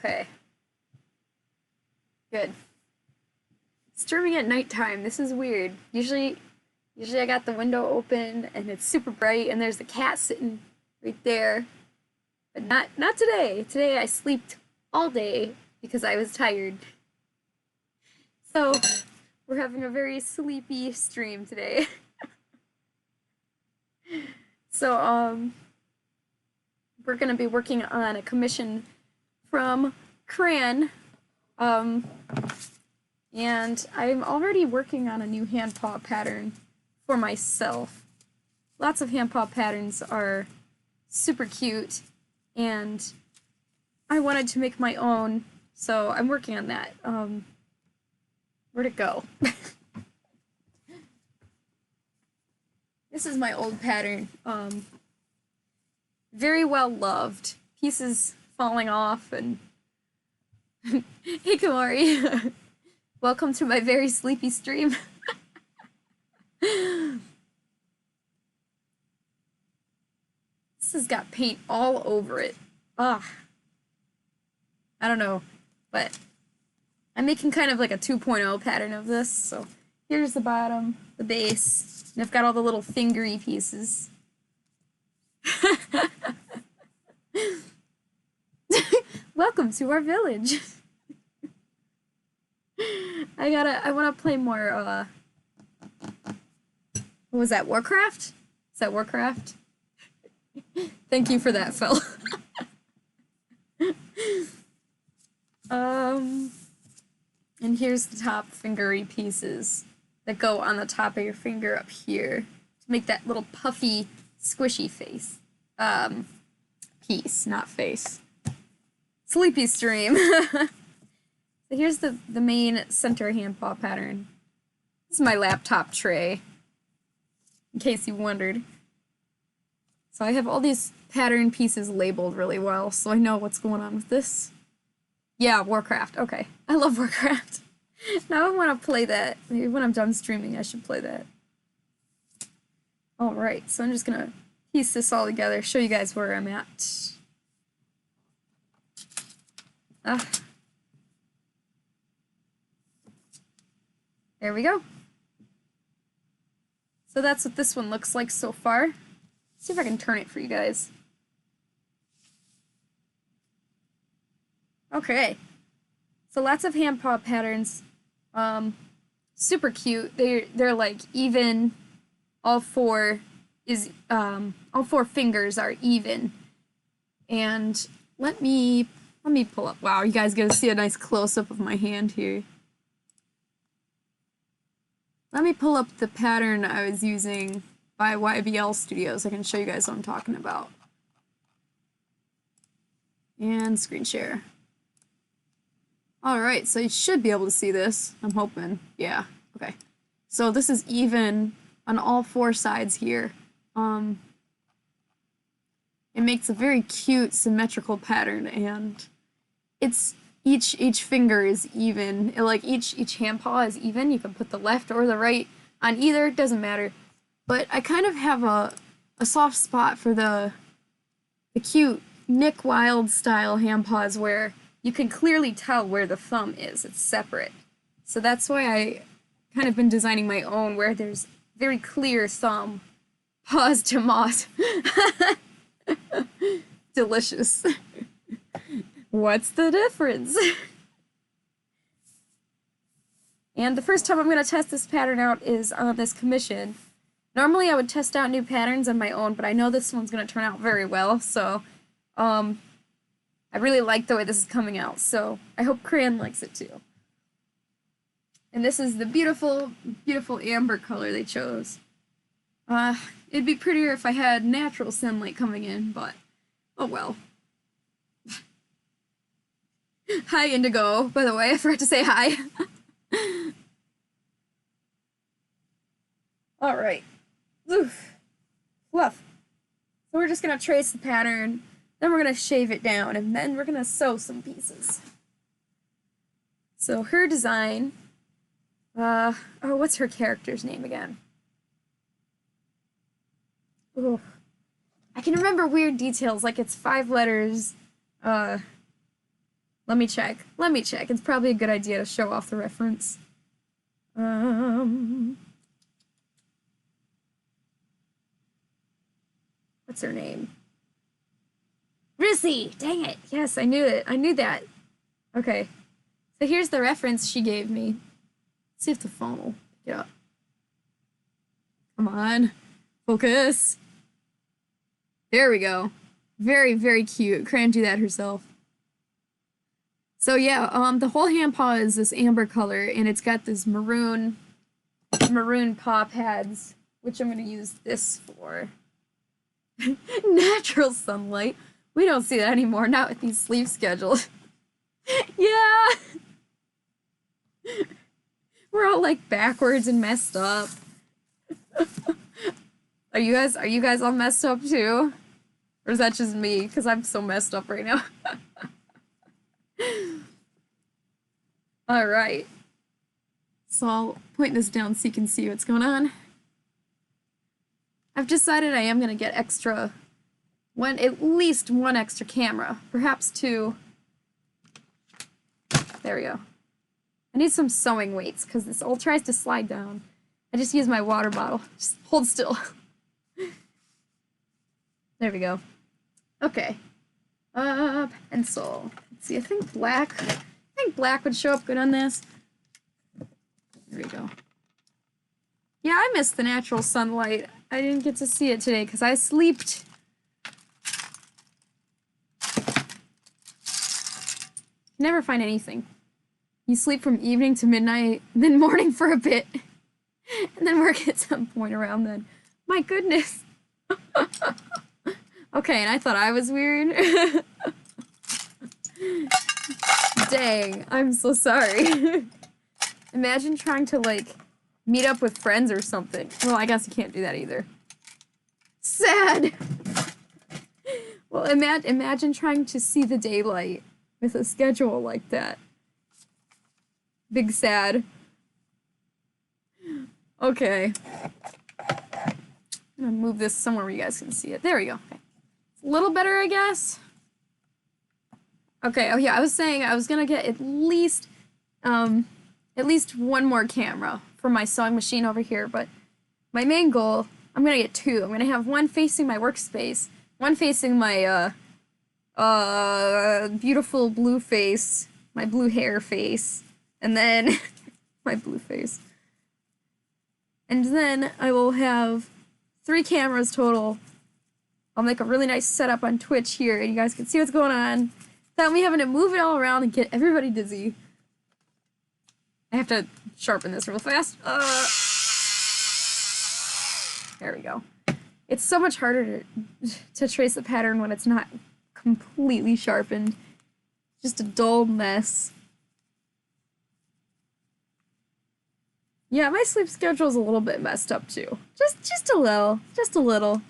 Okay. Good. Streaming at nighttime. This is weird. Usually I got the window open and it's super bright and there's the cat sitting right there. But not today. Today I slept all day because I was tired. So we're having a very sleepy stream today. So we're gonna be working on a commission from Cran. And I'm already working on a new Handpaw pattern for myself. Lots of Handpaw patterns are super cute, and I wanted to make my own, so I'm working on that. Where'd it go? This is my old pattern. Very well loved. Pieces falling off, and hey, Kamari. Welcome to my very sleepy stream. This has got paint all over it. Ugh. I don't know, but I'm making kind of like a 2.0 pattern of this. So here's the bottom, the base, and I've got all the little fingery pieces. Welcome to our village. I wanna play more, what was that, Warcraft? Is that Warcraft? Thank you for that, Phil. And here's the top fingery pieces that go on the top of your finger up here to make that little puffy, squishy face. Piece, not face. Sleepy stream. So here's the main center Handpaw pattern. This is my laptop tray, in case you wondered. So I have all these pattern pieces labeled really well, so I know what's going on with this. Yeah, Warcraft. Okay. I love Warcraft. Now I want to play that. Maybe when I'm done streaming, I should play that. Alright, so I'm just gonna piece this all together, show you guys where I'm at. There we go. So that's what this one looks like so far. Let's see if I can turn it for you guys. Okay. So lots of Handpaw patterns. Super cute. They're like even. All four fingers are even. And let me pull up. Wow, you guys get to see a nice close-up of my hand here. Let me pull up the pattern I was using by YBL Studios. I can show you guys what I'm talking about. And screen share. Alright, so you should be able to see this. I'm hoping. Yeah, okay. So this is even on all four sides here. It makes a very cute symmetrical pattern, and it's each finger is even. Like each handpaw is even. You can put the left or the right on either, it doesn't matter. But I kind of have a soft spot for the cute Nick Wilde style handpaws where you can clearly tell where the thumb is. It's separate. So that's why I kind of been designing my own where there's very clear thumb. Paws to moss. Delicious. What's the difference? And the first time I'm going to test this pattern out is on this commission. Normally I would test out new patterns on my own, but I know this one's going to turn out very well, so I really like the way this is coming out, so I hope Cran likes it too. And this is the beautiful, beautiful amber color they chose. It'd be prettier if I had natural sunlight coming in, but oh well. Hi, Indigo, by the way, I forgot to say hi. Alright. Oof. Fluff. So we're just gonna trace the pattern, then we're gonna shave it down, and then we're gonna sew some pieces. So her design, oh, what's her character's name again? Ooh. I can remember weird details, like it's 5 letters, Let me check. Let me check. It's probably a good idea to show off the reference. What's her name? Rissy! Dang it! Yes, I knew it. I knew that. Okay. So here's the reference she gave me. Let's see if the phone will pick it up. Come on. Focus. There we go. Very, very cute. Couldn't do that herself. So yeah, the whole Handpaw is this amber color, and it's got this maroon paw pads, which I'm gonna use this for. Natural sunlight. We don't see that anymore, not with these sleep schedules. Yeah! We're all like backwards and messed up. Are you guys all messed up too? Or is that just me? Because I'm so messed up right now. Alright. So I'll point this down so you can see what's going on. I've decided I am going to get at least one extra camera. Perhaps two. There we go. I need some sewing weights because this all tries to slide down. I just use my water bottle. Just hold still. There we go. Okay. Pencil. Let's see, I think black would show up good on this. There we go. Yeah, I missed the natural sunlight. I didn't get to see it today because I slept. Never find anything. You sleep from evening to midnight, then morning for a bit, and then work at some point around then. My goodness. Okay, and I thought I was weird. Dang, I'm so sorry. Imagine trying to, like, meet up with friends or something. Well, I guess you can't do that either. Sad! Well, imagine trying to see the daylight with a schedule like that. Big sad. Okay. I'm gonna move this somewhere where you guys can see it. There we go. Okay. It's a little better, I guess. Okay, oh yeah, I was saying I was gonna get at least one more camera for my sewing machine over here, but my main goal, I'm gonna get two. I'm gonna have one facing my workspace, one facing my, beautiful blue face, my blue hair face, and then, my blue face. And then I will have 3 cameras total. I'll make a really nice setup on Twitch here, and you guys can see what's going on. Without me having to move it all around and get everybody dizzy. I have to sharpen this real fast. There we go. It's so much harder to trace the pattern when it's not completely sharpened. Just a dull mess. Yeah, my sleep schedule's a little bit messed up too. Just a little. Just a little.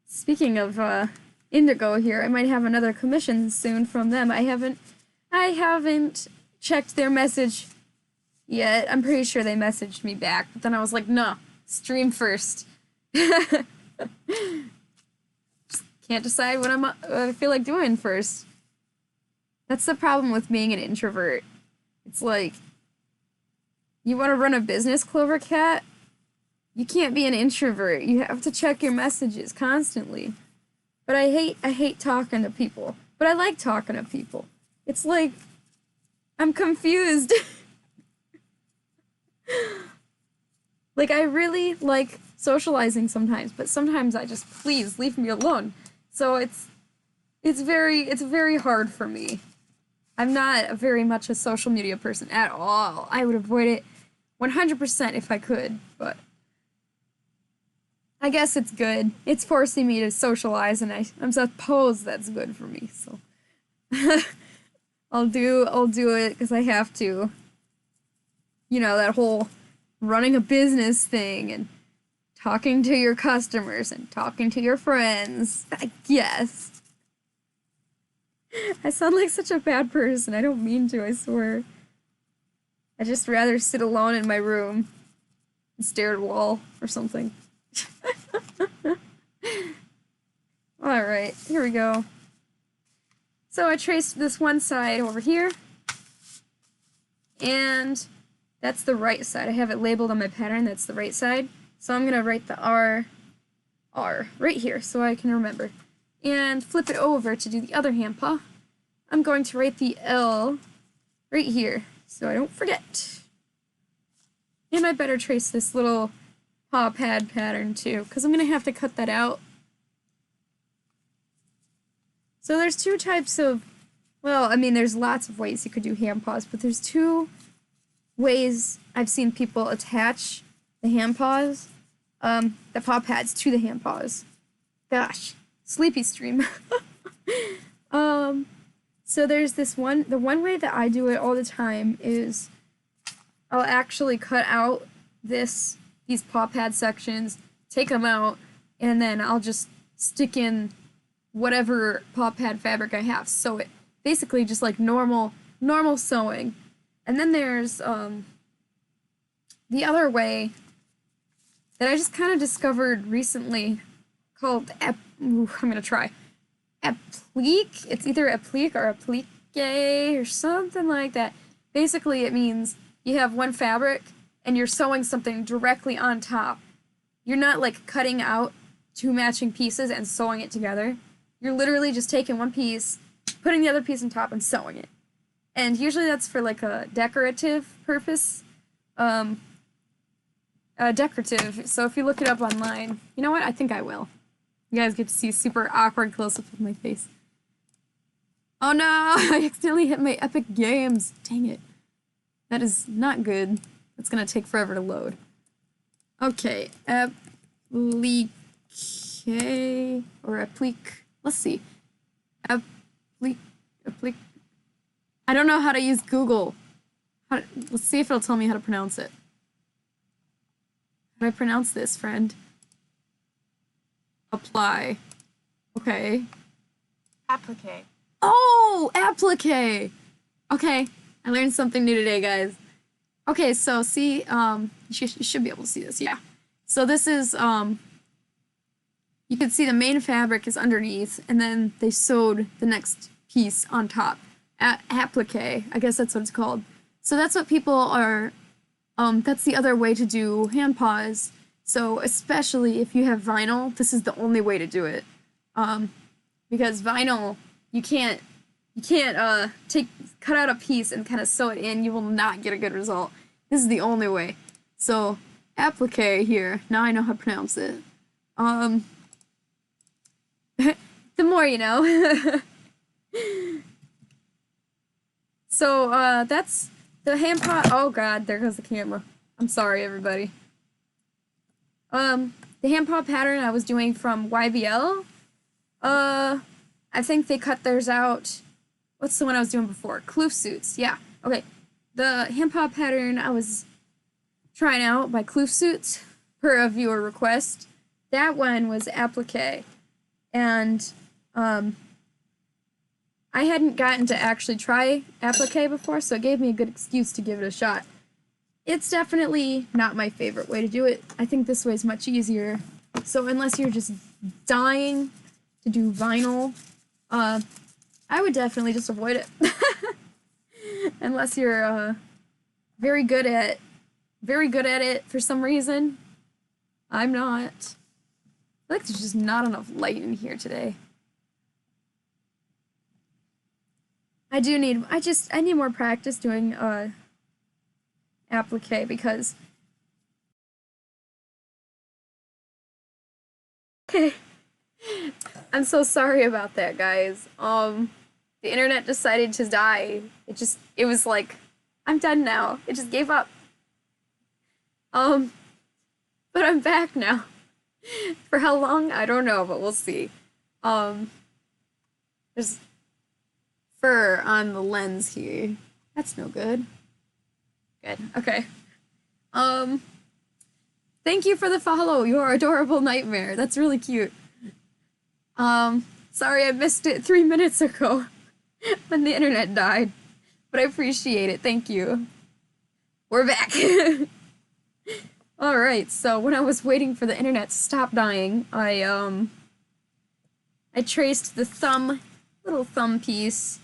Speaking of Indigo here, I might have another commission soon from them. I haven't checked their message yet. I'm pretty sure they messaged me back, but then I was like, no, stream first. Just can't decide what I feel like doing first. That's the problem with being an introvert. It's like, you want to run a business, CloverCat? You can't be an introvert. You have to check your messages constantly. But I hate talking to people. But I like talking to people. It's like, I'm confused. Like, I really like socializing sometimes, but sometimes I just, please, leave me alone. So it's very hard for me. I'm not very much a social media person at all. I would avoid it 100% if I could, but I guess it's good. It's forcing me to socialize, and I'm suppose that's good for me, so I'll do it because I have to. You know, that whole running a business thing and talking to your customers and talking to your friends. I guess. I sound like such a bad person. I don't mean to, I swear. I'd just rather sit alone in my room and stare at a wall or something. Alright, here we go. So I traced this one side over here, and that's the right side. I have it labeled on my pattern, that's the right side. So I'm gonna write the R right here so I can remember. And flip it over to do the other hand paw. I'm going to write the L right here so I don't forget. And I better trace this little paw pad pattern too, because I'm gonna have to cut that out. So there's two types of, well, I mean, there's lots of ways you could do hand paws, but there's two ways I've seen people attach the hand paws, the paw pads to the hand paws. Gosh, sleepy stream. So there's this one, the one way that I do it all the time is I'll actually cut out these paw pad sections, take them out, and then I'll just stick in whatever paw pad fabric I have. Sew it. Basically just like normal sewing. And then there's the other way that I just kind of discovered recently called I'm gonna try. Applique. It's either applique or applique or something like that. Basically it means you have one fabric and you're sewing something directly on top. You're not like cutting out two matching pieces and sewing it together. You're literally just taking one piece, putting the other piece on top, and sewing it. And usually that's for like a decorative purpose. Decorative. So if you look it up online, you know what? I think I will. You guys get to see a super awkward close-up of my face. Oh no! I accidentally hit my Epic Games. Dang it. That is not good. It's gonna take forever to load. Okay. Applique. Or applique. Let's see. Applique. I don't know how to use Google. Let's see if it'll tell me how to pronounce it. How do I pronounce this, friend? Apply. Okay. Applique. Oh, applique. Okay, I learned something new today, guys. Okay, so see, you should be able to see this, yeah. So this is, you can see the main fabric is underneath, and then they sewed the next piece on top. Applique, I guess that's what it's called. So that's what people are, that's the other way to do hand paws. So especially if you have vinyl, this is the only way to do it. Because vinyl, you can't cut out a piece and kind of sew it in. You will not get a good result. This is the only way. So applique here. Now I know how to pronounce it. The more you know. So that's the hand paw. Oh god, there goes the camera. I'm sorry, everybody. The hand paw pattern I was doing from YBL. I think they cut theirs out. What's the one I was doing before? Fursuits. Yeah. Okay. The hand paw pattern I was trying out by Fursuits per a viewer request. That one was applique. And I hadn't gotten to actually try applique before, so it gave me a good excuse to give it a shot. It's definitely not my favorite way to do it. I think this way is much easier. So unless you're just dying to do vinyl, I would definitely just avoid it. Unless you're very good at it for some reason. I'm not. I feel like there's just not enough light in here today. I need more practice doing applique because okay. I'm so sorry about that, guys. The internet decided to die. It was like, I'm done now. It just gave up. But I'm back now. For how long? I don't know, but we'll see. There's fur on the lens here. That's no good. Good. Okay. Thank you for the follow, your adorable nightmare. That's really cute. Sorry I missed it 3 minutes ago when the internet died, but I appreciate it. Thank you. We're back. Alright, so when I was waiting for the internet to stop dying, I I traced the little thumb piece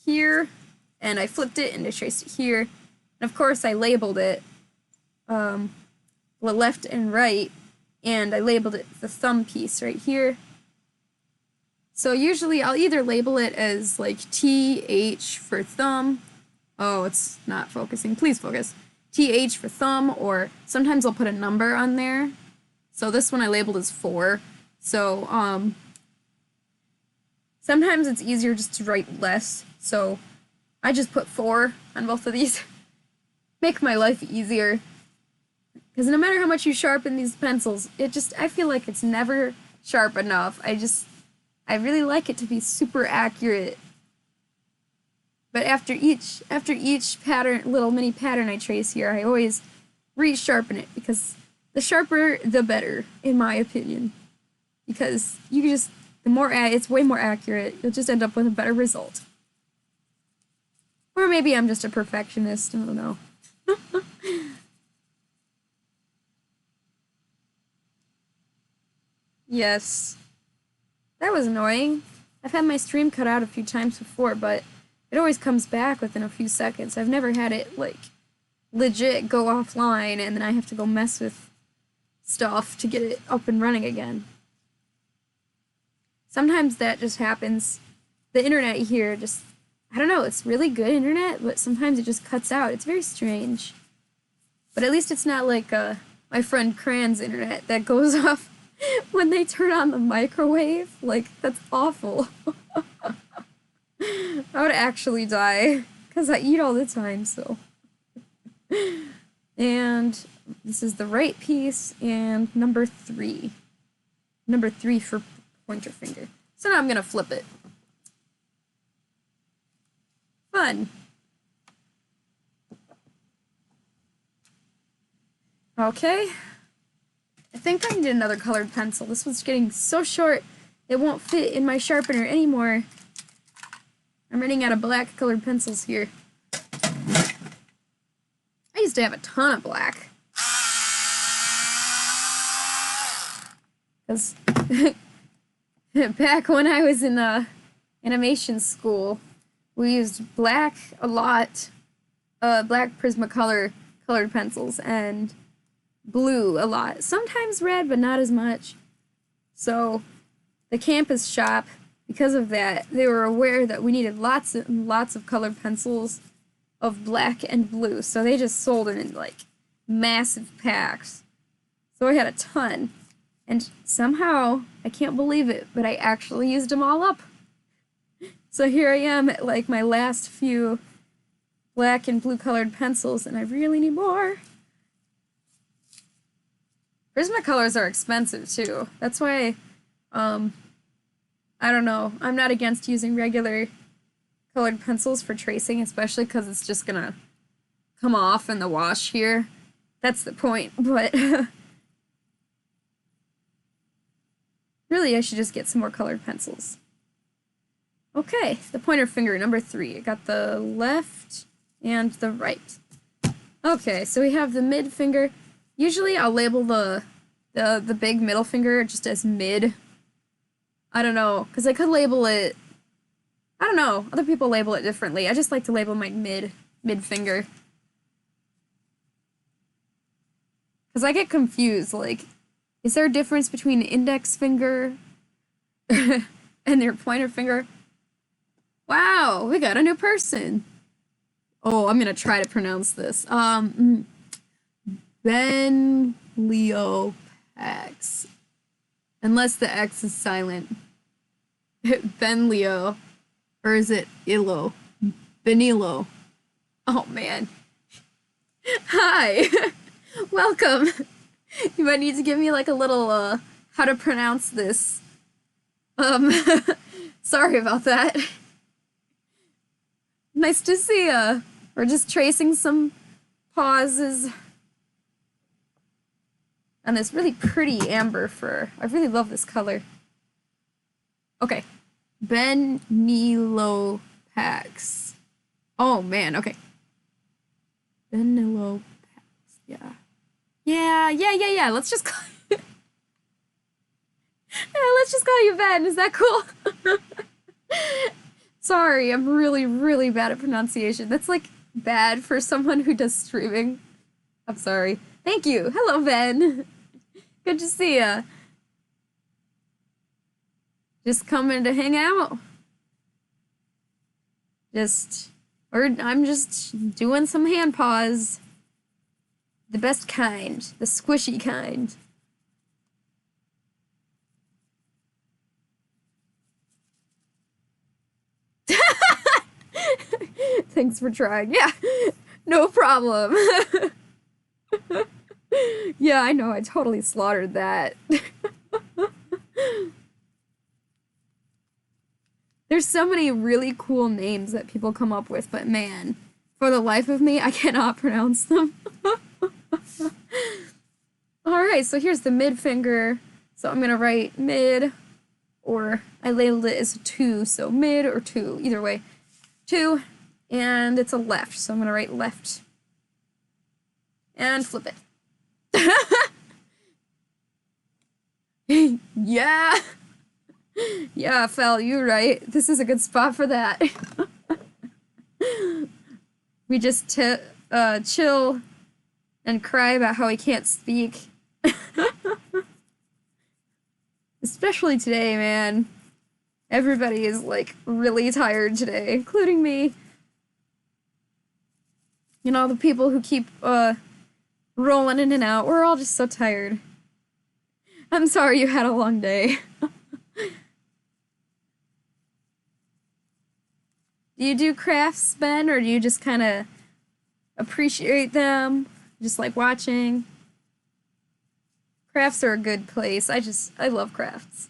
here, and I flipped it and I traced it here. And of course I labeled it left and right, and I labeled it the thumb piece right here. So usually I'll either label it as like TH for thumb. Oh, it's not focusing. Please focus. TH for thumb, or sometimes I'll put a number on there. So this one I labeled as 4. So sometimes it's easier just to write less. So I just put 4 on both of these. Make my life easier. Because no matter how much you sharpen these pencils, I feel like it's never sharp enough. I really like it to be super accurate. But after each pattern, little mini pattern I trace here, I always resharpen it, because the sharper, the better, in my opinion. Because it's way more accurate. You'll just end up with a better result. Or maybe I'm just a perfectionist, I don't know. Yes. That was annoying. I've had my stream cut out a few times before, but it always comes back within a few seconds. I've never had it, like, legit go offline and then I have to go mess with stuff to get it up and running again. Sometimes that just happens. The internet here just, I don't know, it's really good internet, but sometimes it just cuts out. It's very strange. But at least it's not like my friend Cran's internet that goes off when they turn on the microwave. Like, that's awful. I would actually die, because I eat all the time, so. And this is the right piece, and number 3. Number 3 for pointer finger. So now I'm gonna flip it. Fun. Okay. I think I need another colored pencil. This one's getting so short, it won't fit in my sharpener anymore. I'm running out of black colored pencils here. I used to have a ton of black. Because back when I was in animation school, we used black a lot, black Prismacolor colored pencils, and blue a lot. Sometimes red, but not as much. So the campus shop, because of that, they were aware that we needed lots and lots of colored pencils of black and blue. So they just sold it in like massive packs. So I had a ton. And somehow, I can't believe it, but I actually used them all up. So here I am at like my last few black and blue colored pencils, and I really need more. Prismacolors are expensive too. That's why, I don't know. I'm not against using regular colored pencils for tracing, especially because it's just gonna come off in the wash here. That's the point, but really I should just get some more colored pencils. Okay, the pointer finger, number 3. I got the left and the right. Okay, so we have the mid finger. Usually I'll label the big middle finger just as mid. I don't know, because I could label it, I don't know, other people label it differently. I just like to label my mid finger. Because I get confused, like, is there a difference between the index finger and their pointer finger? Wow, we got a new person. Oh, I'm gonna try to pronounce this. Ben Leo X. Unless the X is silent. Ben Leo. Or is it Illo? Benilo. Oh man. Hi. Welcome. You might need to give me like a little how to pronounce this. Sorry about that. Nice to see ya. We're just tracing some pauses on this really pretty amber fur. I really love this color. Okay. Benilo Pax. Oh man, okay. Benilo Pax, yeah. Yeah. Let's just Let's just call you Ben. Is that cool? Sorry, I'm really, really bad at pronunciation. That's like bad for someone who does streaming. I'm sorry. Thank you. Hello, Ben. Good to see ya. Just coming to hang out. I'm just doing some hand paws. The best kind. The squishy kind. Thanks for trying. Yeah, no problem. Yeah, I know, I totally slaughtered that. There's so many really cool names that people come up with, but man, for the life of me, I cannot pronounce them. Alright, so here's the midfinger. So I'm gonna write mid, or I labeled it as 2, so mid or 2, either way. 2, and it's a left, so I'm gonna write left. And flip it. Yeah! Yeah, Fel, you're right. This is a good spot for that. We just chill and cry about how he can't speak. Especially today, man. Everybody is, like, really tired today, including me. You know, the people who keep, rolling in and out. We're all just so tired. I'm sorry you had a long day. Do you do crafts, Ben, or do you just kind of appreciate them? Just like watching? Crafts are a good place. I love crafts.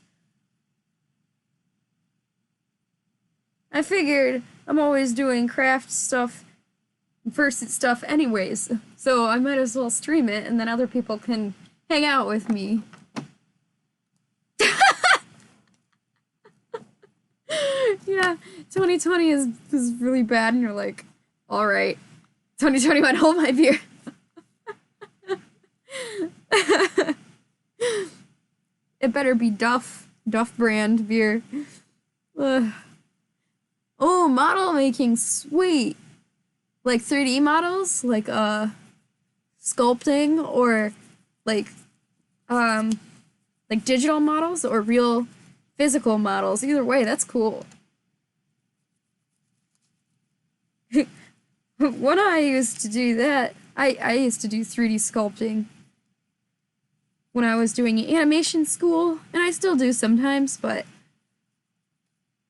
I figured I'm always doing craft stuff, Fursuit stuff anyways, so I might as well stream it and then other people can hang out with me. Yeah, 2020 is really bad and you're like, alright, 2021, hold my beer. It better be Duff brand beer. Ugh. Oh, model making, sweet. Like 3D models, like sculpting, or like digital models or real physical models. Either way, that's cool. When I used to do that, I used to do 3D sculpting when I was doing animation school, and I still do sometimes, but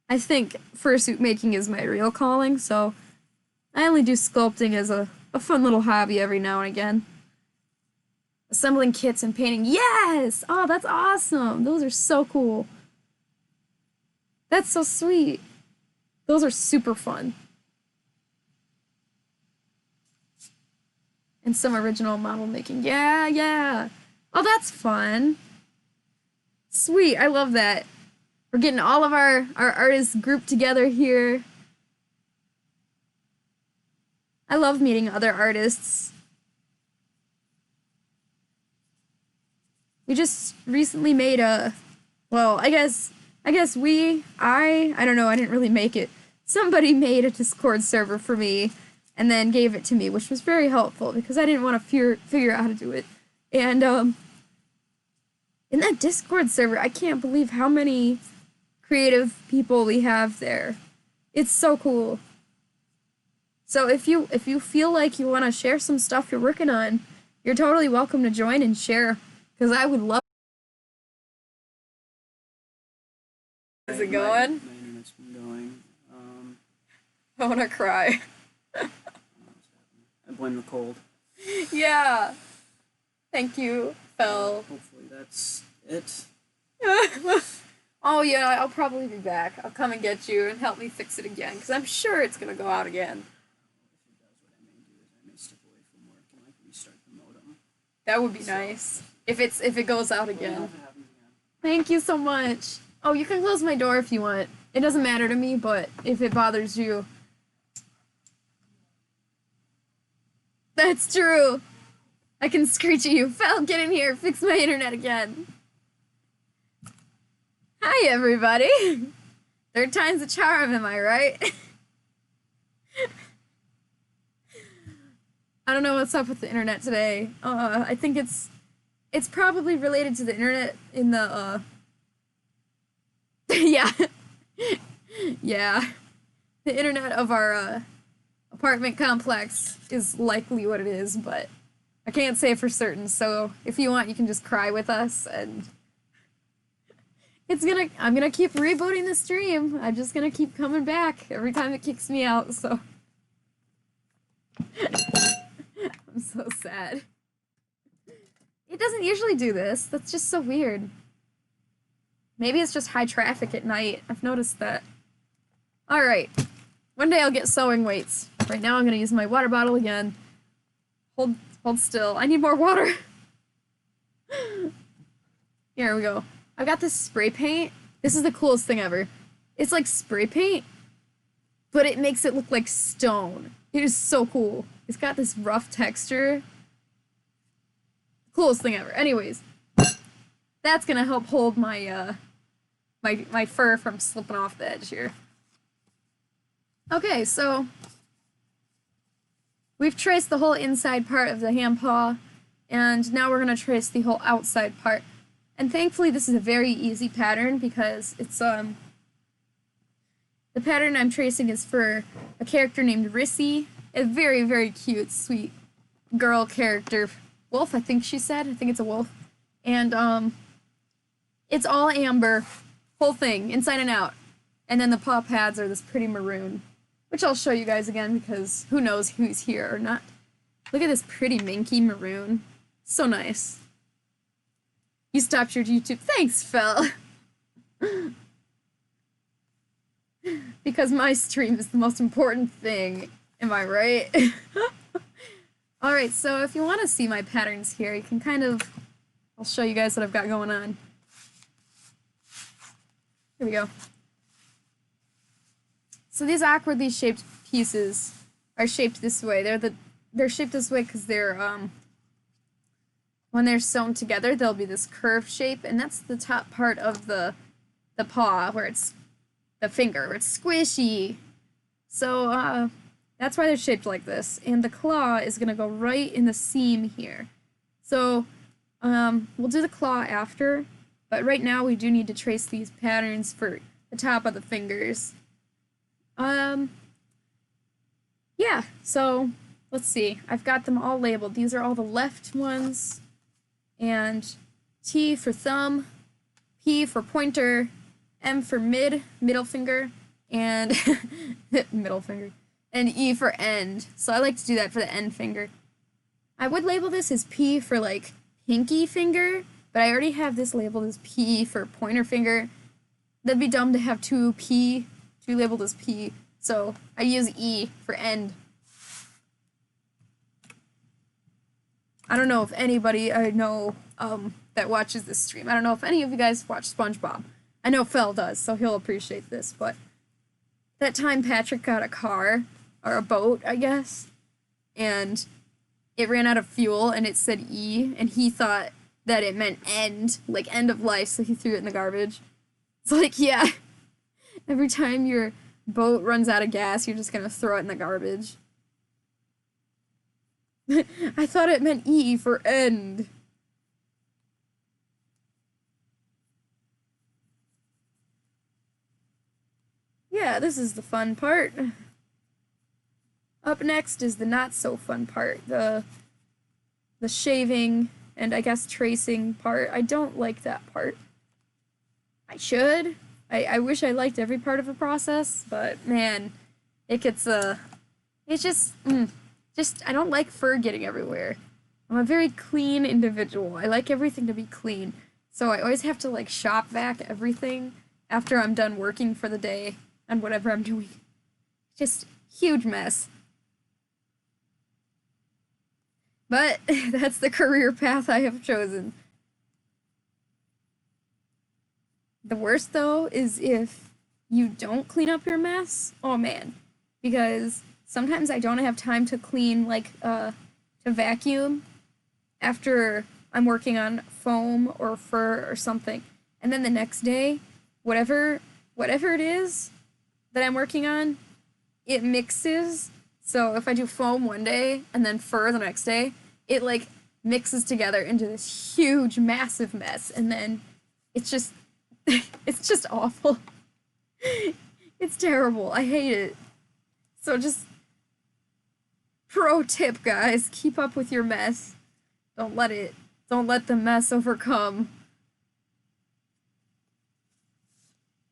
I think fursuit making is my real calling, so I only do sculpting as a fun little hobby every now and again. Assembling kits and painting. Yes! Oh, that's awesome! Those are so cool. That's so sweet. Those are super fun. And some original model making. Yeah, yeah. Oh, that's fun. Sweet, I love that. We're getting all of our artists grouped together here. I love meeting other artists. We just recently made a, well, I guess I don't know, I didn't really make it. Somebody made a Discord server for me and then gave it to me, which was very helpful because I didn't want to figure out how to do it. And in that Discord server, I can't believe how many creative people we have there. It's so cool. So if you feel like you want to share some stuff you're working on, you're totally welcome to join and share, because I would love. Is it going? My internet's been going. I want to cry. I blame the cold. Yeah. Thank you, Phil. Hopefully that's it. Oh yeah, I'll probably be back. I'll come and get you and help me fix it again, because I'm sure it's going to go out again. If it does, what I may do is I may step away from work and like restart the modem. That would be nice. If it goes out Let me know again. if it happens again. Thank you so much. Oh, you can close my door if you want. It doesn't matter to me, but if it bothers you. That's true. I can screech at you. Fel, get in here. Fix my internet again. Hi, everybody. Third time's a charm, am I right? I don't know what's up with the internet today. I think it's probably related to the internet in the, yeah. Yeah. The internet of our, apartment complex is likely what it is, but I can't say for certain, so if you want, you can just cry with us, and I'm gonna keep rebooting the stream. I'm just gonna keep coming back every time it kicks me out, so. I'm so sad. It doesn't usually do this. That's just so weird. Maybe it's just high traffic at night. I've noticed that. Alright. One day I'll get sewing weights. Right now I'm gonna use my water bottle again. Hold still. I need more water. Here we go. I've got this spray paint. This is the coolest thing ever. It's like spray paint, but it makes it look like stone. It is so cool. It's got this rough texture. Coolest thing ever. Anyways, that's gonna help hold my my fur from slipping off the edge here. Okay, so we've traced the whole inside part of the handpaw, and now we're gonna trace the whole outside part. And thankfully, this is a very easy pattern because it's the pattern I'm tracing is for a character named Rissy, a very, very cute, sweet girl character. Wolf, I think she said. I think it's a wolf. And it's all amber, whole thing, inside and out. And then the paw pads are this pretty maroon, which I'll show you guys again because who knows who's here or not. Look at this pretty minky maroon. So nice. You stopped your YouTube. Thanks, Phil. Because my stream is the most important thing. Am I right? Alright, so if you want to see my patterns here, you can kind of... I'll show you guys what I've got going on. Here we go. So these awkwardly shaped pieces are shaped this way. They're shaped this way because they're, when they're sewn together, there'll be this curved shape, and that's the top part of the paw, where it's the finger, where it's squishy. So, that's why they're shaped like this. And the claw is gonna go right in the seam here. So, we'll do the claw after, but right now we do need to trace these patterns for the top of the fingers. Yeah, so let's see. I've got them all labeled. These are all the left ones. And T for thumb, P for pointer, M for middle finger, and middle finger, and E for end. So I like to do that for the end finger. I would label this as P for like pinky finger, but I already have this labeled as P for pointer finger. That'd be dumb to have two labeled as P, so I use E for end. I don't know if anybody I know that watches this stream. I don't know if any of you guys watch SpongeBob. I know Phil does, so he'll appreciate this, but that time Patrick got a car, or a boat, I guess, and it ran out of fuel and it said E, and he thought that it meant end, like end of life, so he threw it in the garbage. It's like, yeah, every time your boat runs out of gas, you're just gonna throw it in the garbage. I thought it meant E for end. Yeah, this is the fun part. Up next is the not so fun part, the shaving and I guess tracing part. I don't like that part. I should. I wish I liked every part of the process, but man, it gets it's just I don't like fur getting everywhere. I'm a very clean individual. I like everything to be clean. So I always have to like shop vac everything after I'm done working for the day and whatever I'm doing. Just huge mess. But that's the career path I have chosen. The worst though is if you don't clean up your mess. Oh man. Because sometimes I don't have time to clean, like, to vacuum after I'm working on foam or fur or something. And then the next day, whatever it is that I'm working on, it mixes. So if I do foam one day and then fur the next day, it like mixes together into this huge, massive mess, and then it's just it's just awful. It's terrible. I hate it. So just pro tip, guys, keep up with your mess. Don't let the mess overcome.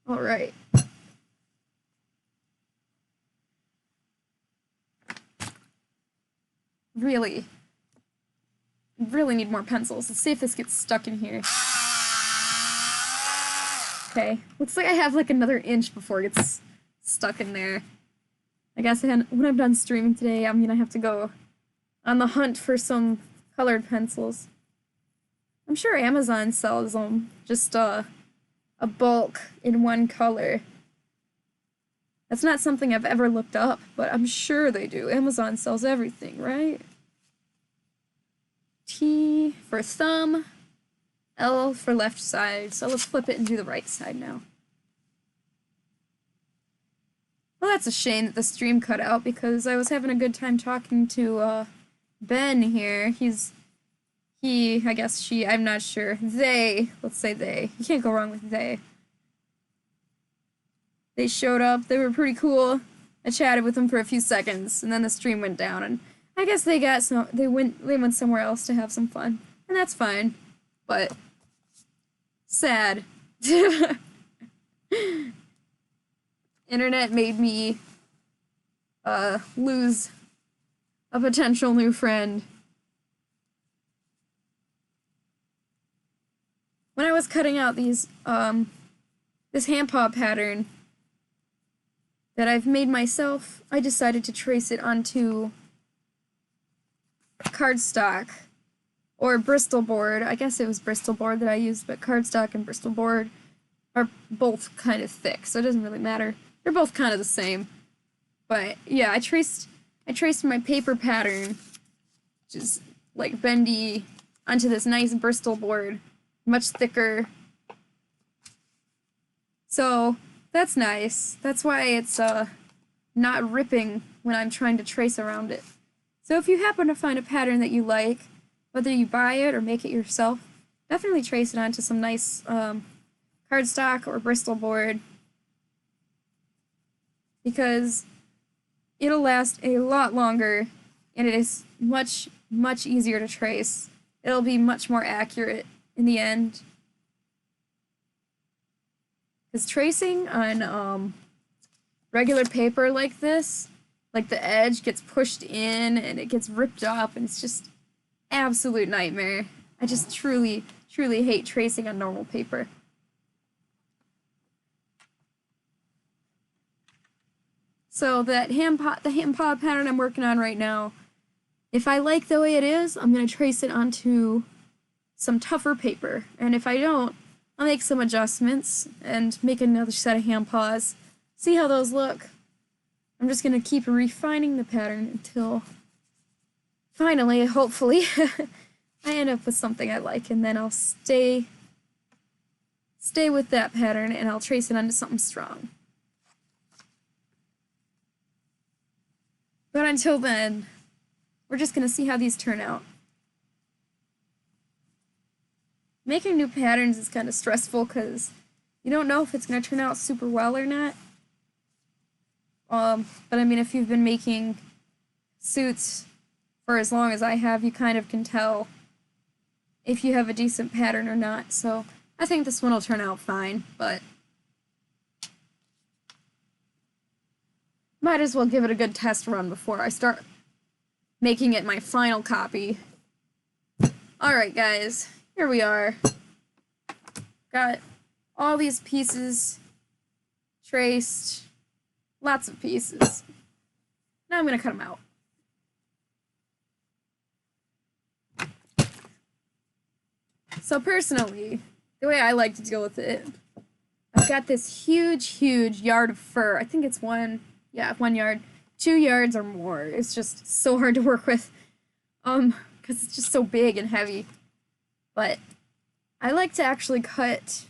All right. Really need more pencils. Let's see if this gets stuck in here. Okay, looks like I have like another inch before it gets stuck in there. I guess when I'm done streaming today, I'm gonna have to go on the hunt for some colored pencils. I'm sure Amazon sells them, just a bulk in one color. That's not something I've ever looked up, but I'm sure they do. Amazon sells everything, right? T for thumb, L for left side. So let's flip it and do the right side now. Well, that's a shame that the stream cut out because I was having a good time talking to Ben here. I guess she, I'm not sure. They, let's say they. You can't go wrong with they. They showed up. They were pretty cool. I chatted with them for a few seconds, and then the stream went down, and I guess they went somewhere else to have some fun, and that's fine. But sad. Internet made me lose a potential new friend. When I was cutting out these this Handpaw pattern that I've made myself, I decided to trace it onto cardstock or Bristol board. I guess it was Bristol board that I used, but cardstock and Bristol board are both kind of thick, so it doesn't really matter. They're both kind of the same. But yeah, I traced my paper pattern, which is like bendy, onto this nice Bristol board, much thicker. So that's nice. That's why it's not ripping when I'm trying to trace around it. So if you happen to find a pattern that you like, whether you buy it or make it yourself, definitely trace it onto some nice cardstock or Bristol board, because it'll last a lot longer and it is much, much easier to trace. It'll be much more accurate in the end. Because tracing on regular paper like this, like the edge gets pushed in and it gets ripped up and it's just absolute nightmare. I just truly, truly hate tracing on normal paper. So that the Handpaw pattern I'm working on right now, if I like the way it is, I'm going to trace it onto some tougher paper. And if I don't, I'll make some adjustments and make another set of Handpaws. See how those look. I'm just going to keep refining the pattern until finally, hopefully, I end up with something I like, and then I'll stay with that pattern and I'll trace it onto something strong. But until then, we're just going to see how these turn out. Making new patterns is kind of stressful because you don't know if it's going to turn out super well or not. But I mean, if you've been making suits for as long as I have, you kind of can tell if you have a decent pattern or not. So I think this one will turn out fine, but might as well give it a good test run before I start making it my final copy. Alright guys, here we are. Got all these pieces traced, lots of pieces. Now I'm gonna cut them out. So personally, the way I like to deal with it, I've got this huge yard of fur. I think it's 1 yard. 2 yards or more. It's just so hard to work with. Because it's just so big and heavy. But I like to actually cut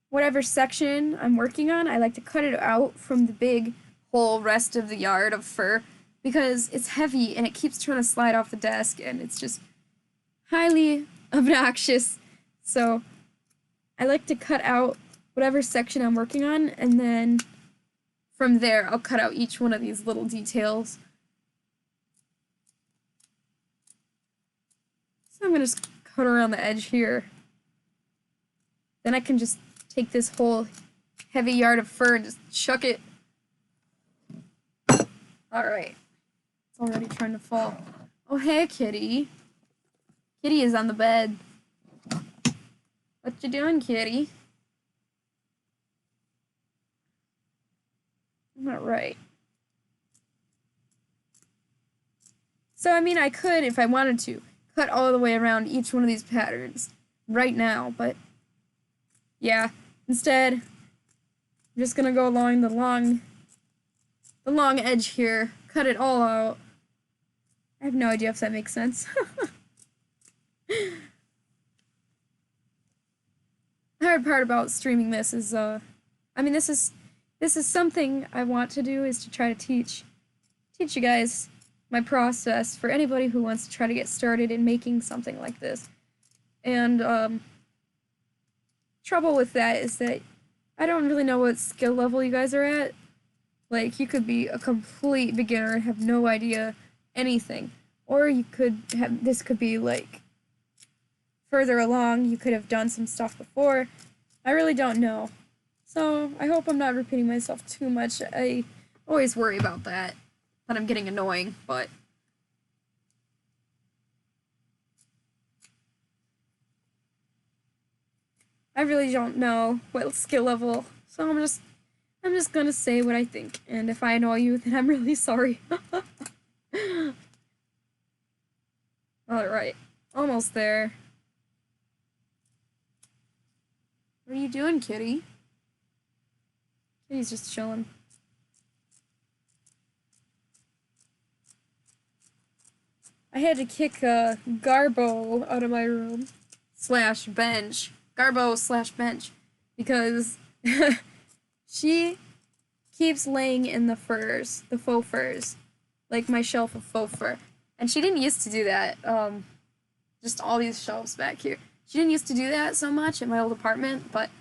whatever section I'm working on, I like to cut it out from the big whole rest of the yard of fur because it's heavy and it keeps trying to slide off the desk and it's just highly obnoxious. So I like to cut out whatever section I'm working on, and then from there I'll cut out each one of these little details. So I'm gonna just cut around the edge here. Then I can just take this whole heavy yard of fur and just chuck it. Alright. It's already trying to fall. Oh, hey, kitty. Kitty is on the bed. What you doing, kitty? Alright. So, I mean, I could, if I wanted to, cut all the way around each one of these patterns right now, but yeah, instead, I'm just gonna go along the long edge here, cut it all out. I have no idea if that makes sense. The hard part about streaming this is, I mean, this is something I want to do, is to try to teach you guys my process for anybody who wants to try to get started in making something like this. And, trouble with that is that I don't really know what skill level you guys are at. Like, you could be a complete beginner and have no idea anything. Or you could have, this could be, like, further along, you could have done some stuff before. I really don't know. So, I hope I'm not repeating myself too much. I always worry about that I'm getting annoying, but I really don't know what skill level, so I'm just gonna say what I think, and if I annoy you, then I'm really sorry. Alright, almost there. What are you doing, kitty? Kitty's just chilling. I had to kick Garbo out of my room. / bench. Garbo / bench. Because she keeps laying in the furs, the faux furs. Like my shelf of faux fur. And she didn't used to do that. Just all these shelves back here. She didn't used to do that so much in my old apartment, but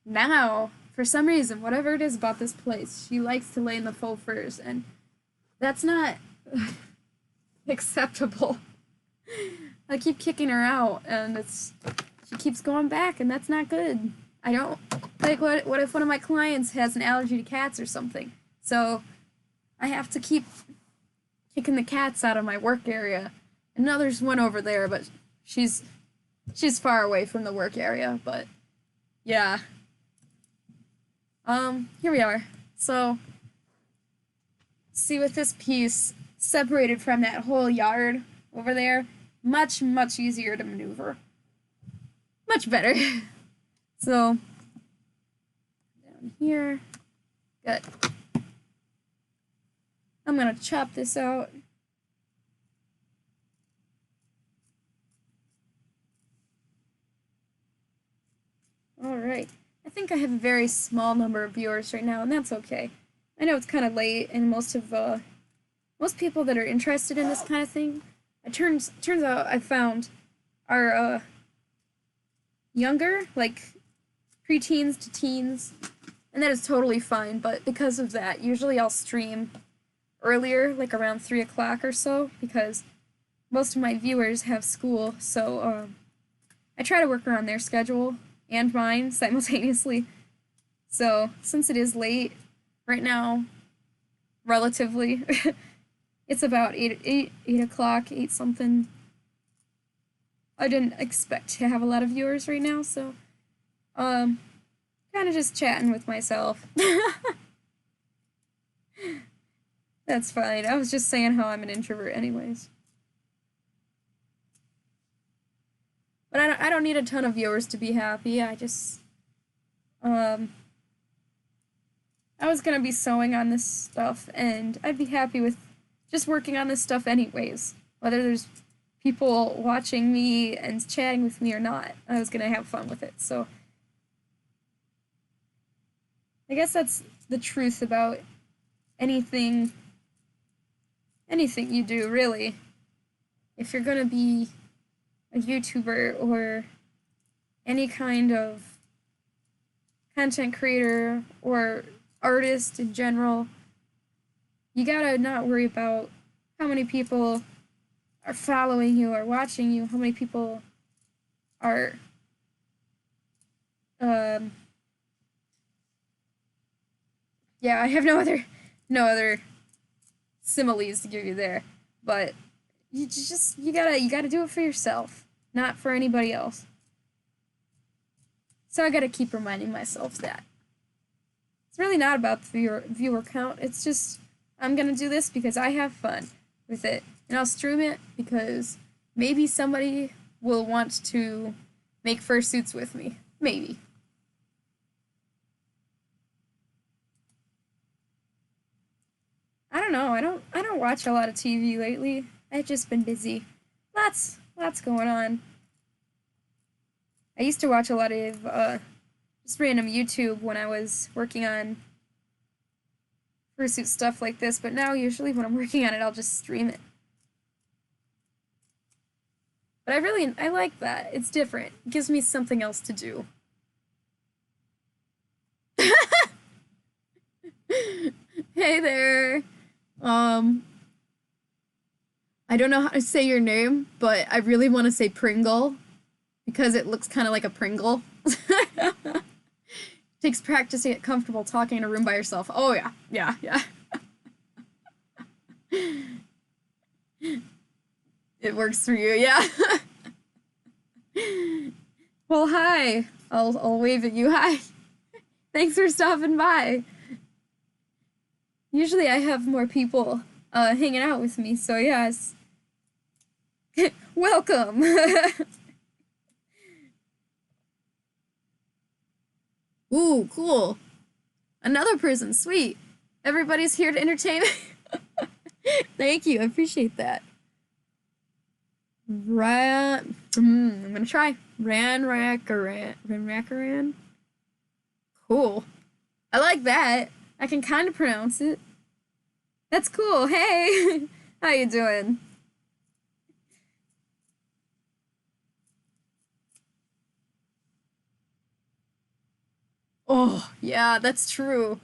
now, for some reason, whatever it is about this place, she likes to lay in the faux furs, and that's not acceptable. I keep kicking her out, and she keeps going back, and that's not good. I don't, like, what if one of my clients has an allergy to cats or something? So, I have to keep kicking the cats out of my work area. And now there's one over there, but she's far away from the work area, but yeah. Here we are. So, see, with this piece separated from that whole yard over there, much, much easier to maneuver. Much better. So, down here, good. I'm gonna chop this out. Alright, I think I have a very small number of viewers right now, and that's okay. I know it's kind of late, and most people that are interested in this kind of thing, it turns out I found are, younger, like, preteens to teens, and that is totally fine, but because of that, usually I'll stream earlier, like around 3 o'clock or so, because most of my viewers have school, so, I try to work around their schedule and mine simultaneously. So, since it is late, right now, relatively, it's about 8 o'clock, 8 something. I didn't expect to have a lot of viewers right now, so, kind of just chatting with myself. That's fine. I was just saying how I'm an introvert anyways. But I don't need a ton of viewers to be happy. I just, I was gonna be sewing on this stuff, and I'd be happy with just working on this stuff anyways. Whether there's people watching me and chatting with me or not, I was gonna have fun with it, so. I guess that's the truth about anything you do, really. If you're gonna be a YouTuber or any kind of content creator or artist in general, you gotta not worry about how many people are following you or watching you, how many people are yeah, I have no other similes to give you there, but you gotta do it for yourself, not for anybody else. So I gotta keep reminding myself that it's really not about the viewer count. It's just I'm gonna do this because I have fun with it, and I'll stream it because maybe somebody will want to make fursuits with me. Maybe. I don't know. I don't watch a lot of TV lately. I've just been busy. Lots going on. I used to watch a lot of just random YouTube when I was working on Fursuit stuff like this, but now usually when I'm working on it, I'll just stream it. But I like that. It's different. It gives me something else to do. Hey there. I don't know how to say your name, but I really want to say Pringle because it looks kind of like a Pringle. Takes practice to get comfortable talking in a room by yourself. Oh yeah, yeah, yeah. It works for you, yeah. Well, hi. I'll wave at you. Hi. Thanks for stopping by. Usually I have more people hanging out with me, so yes. Welcome. Ooh, cool. Another person, sweet. Everybody's here to entertain me. Thank you, I appreciate that. I'm gonna try. Ranrackaran. Cool. I like that. I can kind of pronounce it. That's cool. Hey, how you doing? Oh, yeah, that's true.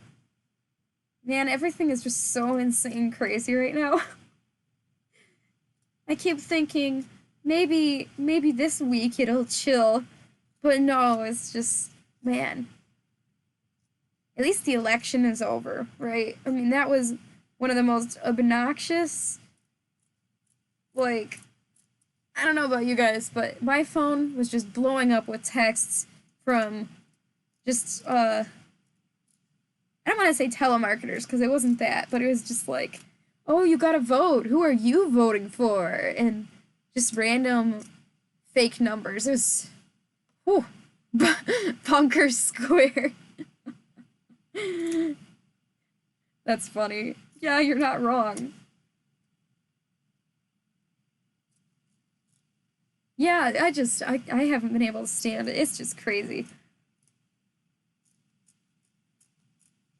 Man, everything is just so insane crazy right now. I keep thinking maybe this week it'll chill, but no, it's just, man. At least the election is over, right? I mean, that was one of the most obnoxious, like, I don't know about you guys, but my phone was just blowing up with texts from just, I don't want to say telemarketers, because it wasn't that, but it was just like, oh, you gotta vote. Who are you voting for? And just random fake numbers. It was, whew, bunker square. That's funny. Yeah, you're not wrong. Yeah, I haven't been able to stand it. It's just crazy.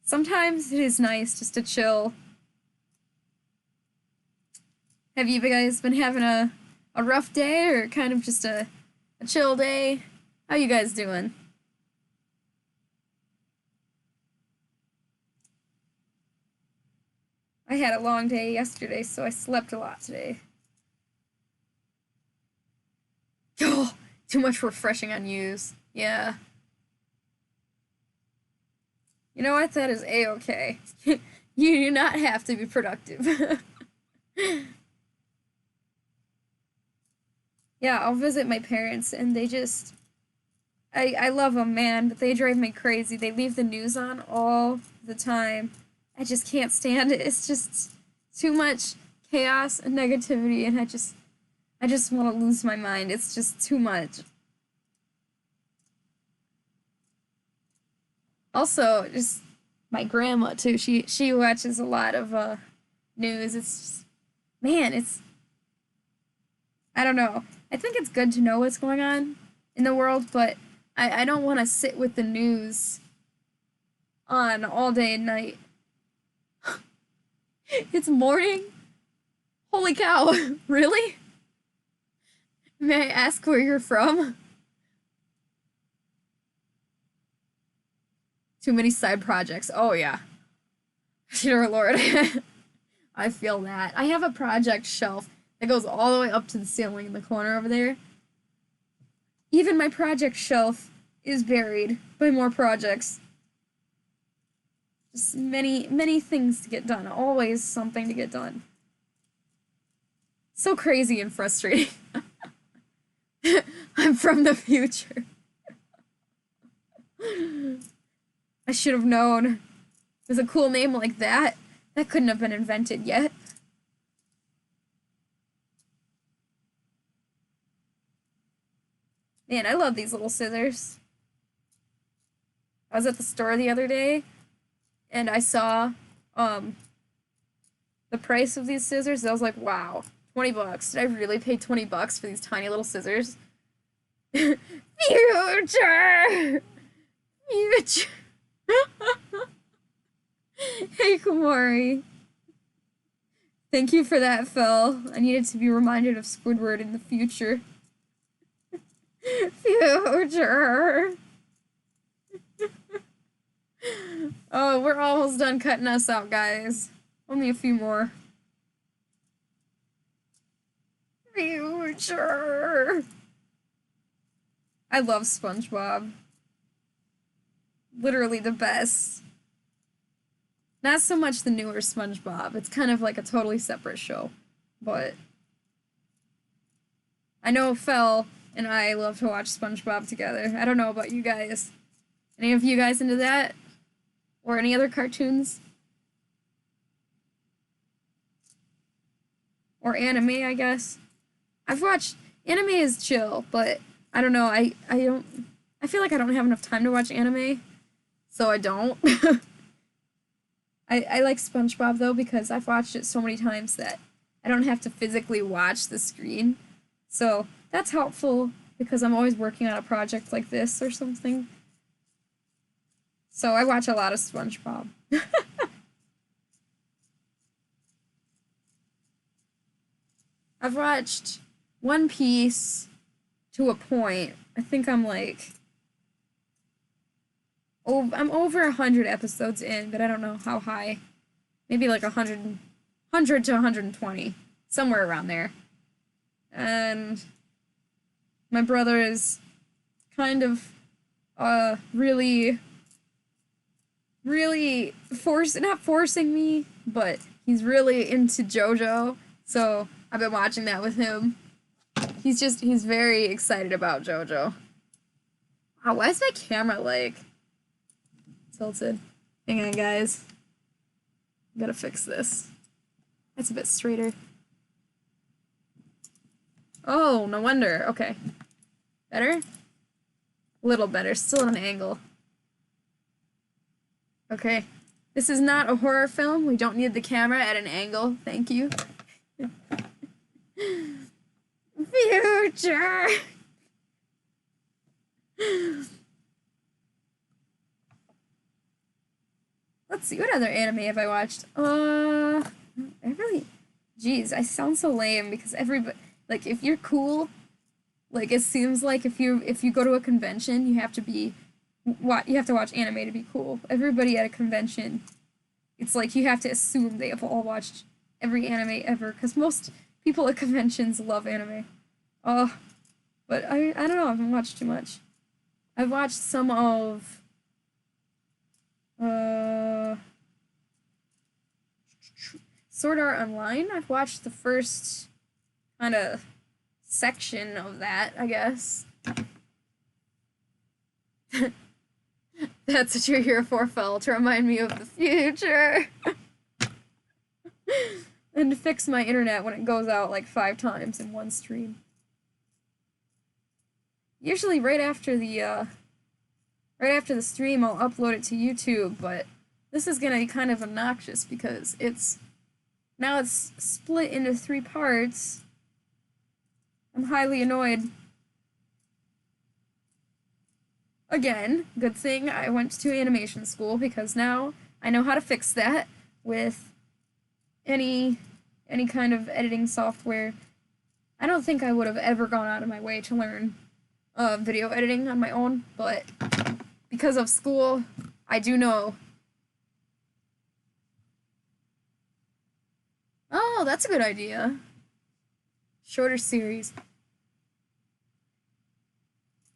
Sometimes it is nice just to chill. Have you guys been having a rough day or kind of just a chill day? How you guys doing? I had a long day yesterday, so I slept a lot today. Oh, too much refreshing unused. Yeah. You know what? That is A-okay. You do not have to be productive. Yeah, I'll visit my parents, and they just... I love them, man, but they drive me crazy. They leave the news on all the time. I just can't stand it. It's just too much chaos and negativity, and I just want to lose my mind. It's just too much. Also, just my grandma too. She watches a lot of news. It's just, man, it's, I don't know. I think it's good to know what's going on in the world, but I don't want to sit with the news on all day and night. It's morning? Holy cow, really? May I ask where you're from? Too many side projects. Oh, yeah. Dear Lord. I feel that. I have a project shelf that goes all the way up to the ceiling in the corner over there. Even my project shelf is buried by more projects. Just many, many things to get done. Always something to get done. So crazy and frustrating. I'm from the future. I should have known. With a cool name like that, that couldn't have been invented yet. Man, I love these little scissors. I was at the store the other day, and I saw, the price of these scissors, and I was like, wow, 20 bucks. Did I really pay 20 bucks for these tiny little scissors? Future! Future! Hey, Kumari. Thank you for that, Phil. I needed to be reminded of Squidward in the future. Future! Oh, we're almost done cutting us out, guys. Only a few more. Future! I love SpongeBob. Literally the best. Not so much the newer SpongeBob. It's kind of like a totally separate show. But I know Fel and I love to watch SpongeBob together. I don't know about you guys. Any of you guys into that? Or any other cartoons? Or anime, I guess. I've watched anime is chill, but I don't know, I feel like I don't have enough time to watch anime. So I don't. I like SpongeBob though because I've watched it so many times that I don't have to physically watch the screen. So that's helpful because I'm always working on a project like this or something. So I watch a lot of SpongeBob. I've watched One Piece to a point. I think I'm like... Oh, I'm over 100 episodes in, but I don't know how high. Maybe like 100 to 120. Somewhere around there. And my brother is kind of really not forcing me, but he's really into JoJo, so I've been watching that with him. He's very excited about JoJo. Wow, why is my camera like tilted? Hang on, guys. Gotta fix this. That's a bit straighter. Oh, no wonder. Okay. Better? A little better. Still at an angle. Okay. This is not a horror film. We don't need the camera at an angle. Thank you. Future! Let's see, what other anime have I watched? Jeez, I sound so lame because everybody, like, if you're cool, like, it seems like if you go to a convention, you have to watch anime to be cool. Everybody at a convention, it's like you have to assume they have all watched every anime ever, because most people at conventions love anime. But I don't know, I haven't watched too much. I've watched some of, Sword Art Online. I've watched the first kind of section of that, I guess. That's what you're here for, Fel, to remind me of the future. And to fix my internet when it goes out like 5 times in one stream. Usually right after the stream I'll upload it to YouTube, but this is gonna be kind of obnoxious because it's split into 3 parts. I'm highly annoyed. again, good thing I went to animation school because now I know how to fix that with any kind of editing software. I don't think I would have ever gone out of my way to learn video editing on my own, but because of school, I do know. Oh, that's a good idea. Shorter series.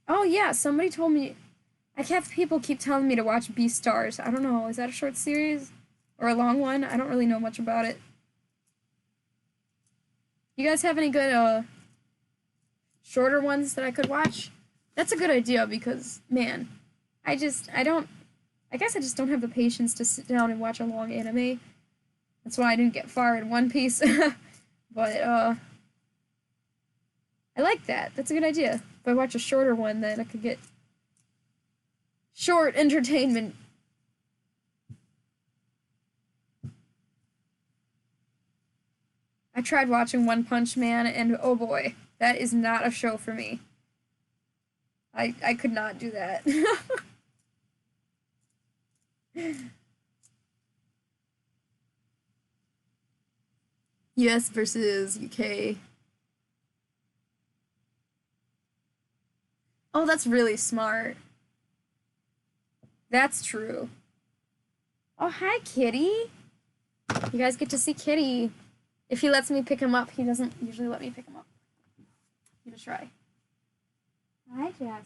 Oh yeah, somebody told me. I have people keep telling me to watch Beastars. I don't know, is that a short series? Or a long one? I don't really know much about it. You guys have any good, shorter ones that I could watch? That's a good idea because, man, I guess I just don't have the patience to sit down and watch a long anime. That's why I didn't get far in One Piece. But, I like that. That's a good idea. If I watch a shorter one, then I could get short entertainment. I tried watching One Punch Man, and oh boy, that is not a show for me. I could not do that. US versus UK. Oh, that's really smart. That's true. Oh, hi, Kitty. You guys get to see Kitty. If he lets me pick him up, he doesn't usually let me pick him up. Give it a try. Hi, Jasper.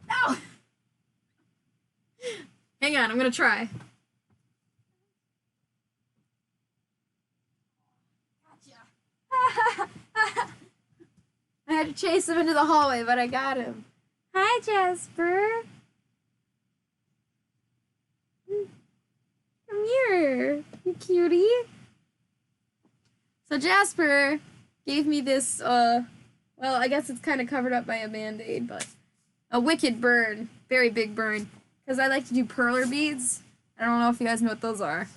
No! Hang on, I'm gonna try. Gotcha. I had to chase him into the hallway, but I got him. Hi, Jasper. Come here, you cutie. So Jasper gave me this, well, I guess it's kind of covered up by a Band-Aid, but a wicked burn. Very big burn. Because I like to do perler beads. I don't know if you guys know what those are.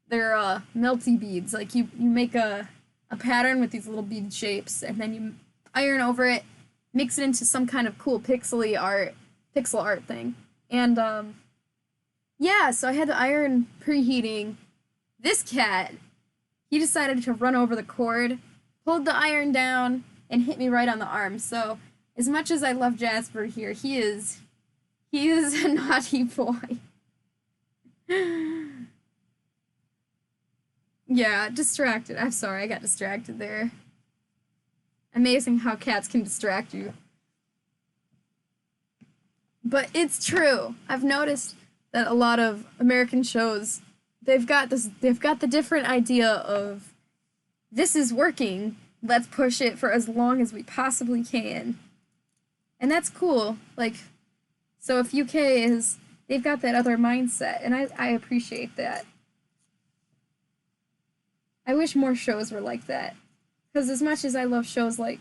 They're, melty beads. Like, you make a pattern with these little bead shapes, and then you iron over it, mix it into some kind of cool pixel art thing. And, yeah, so I had to iron preheating. This cat, he decided to run over the cord, pulled the iron down, and hit me right on the arm. So, as much as I love Jasper here, he is a naughty boy. Yeah, distracted. I'm sorry, I got distracted there. Amazing how cats can distract you. But it's true. I've noticed that a lot of American shows, they've got the different idea of, this is working, let's push it for as long as we possibly can. And that's cool. Like, so if UK is, they've got that other mindset, and I appreciate that. I wish more shows were like that. Because as much as I love shows like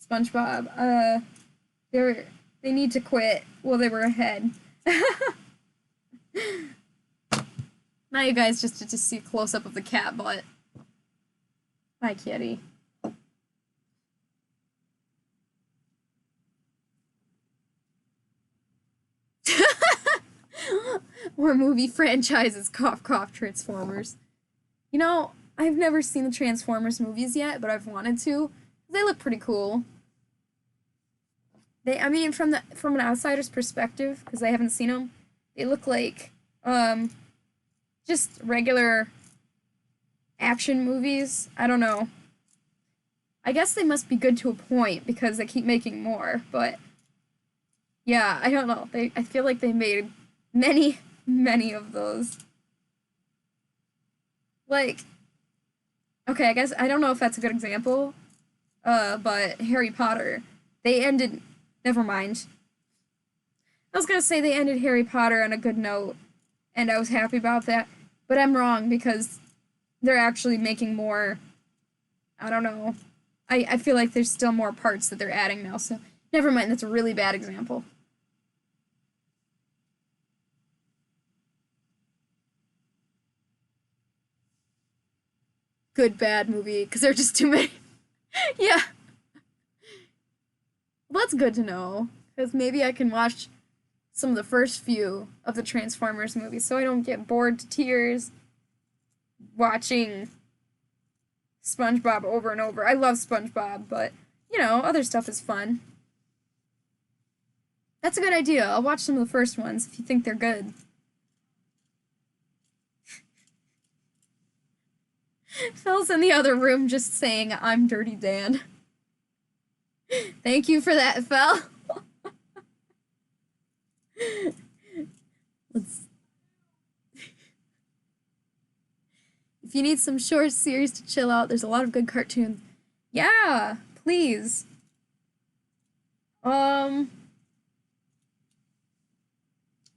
SpongeBob, they need to quit while they were ahead. Now you guys just get to see a close-up of the cat butt. Hi, kitty. Or movie franchises, cough cough, Transformers. You know, I've never seen the Transformers movies yet, but I've wanted to. They look pretty cool. I mean, from an outsider's perspective, because I haven't seen them, they look like, just regular action movies. I don't know. I guess they must be good to a point, because they keep making more, but yeah, I don't know. I feel like they made many, many of those. Like, okay, I guess, I don't know if that's a good example, but Harry Potter, they ended, never mind. I was gonna say they ended Harry Potter on a good note, and I was happy about that, but I'm wrong, because they're actually making more, I don't know. I feel like there's still more parts that they're adding now, so never mind, that's a really bad example. Good, bad movie, because there are just too many. Yeah. Well, that's good to know, Because maybe I can watch some of the first few of the Transformers movies so I don't get bored to tears watching SpongeBob over and over. I love SpongeBob, but, you know, other stuff is fun. That's a good idea. I'll watch some of the first ones if you think they're good. Phil's in the other room just saying, I'm Dirty Dan. Thank you for that, Phil. If you need some short series to chill out, there's a lot of good cartoons. Yeah, please.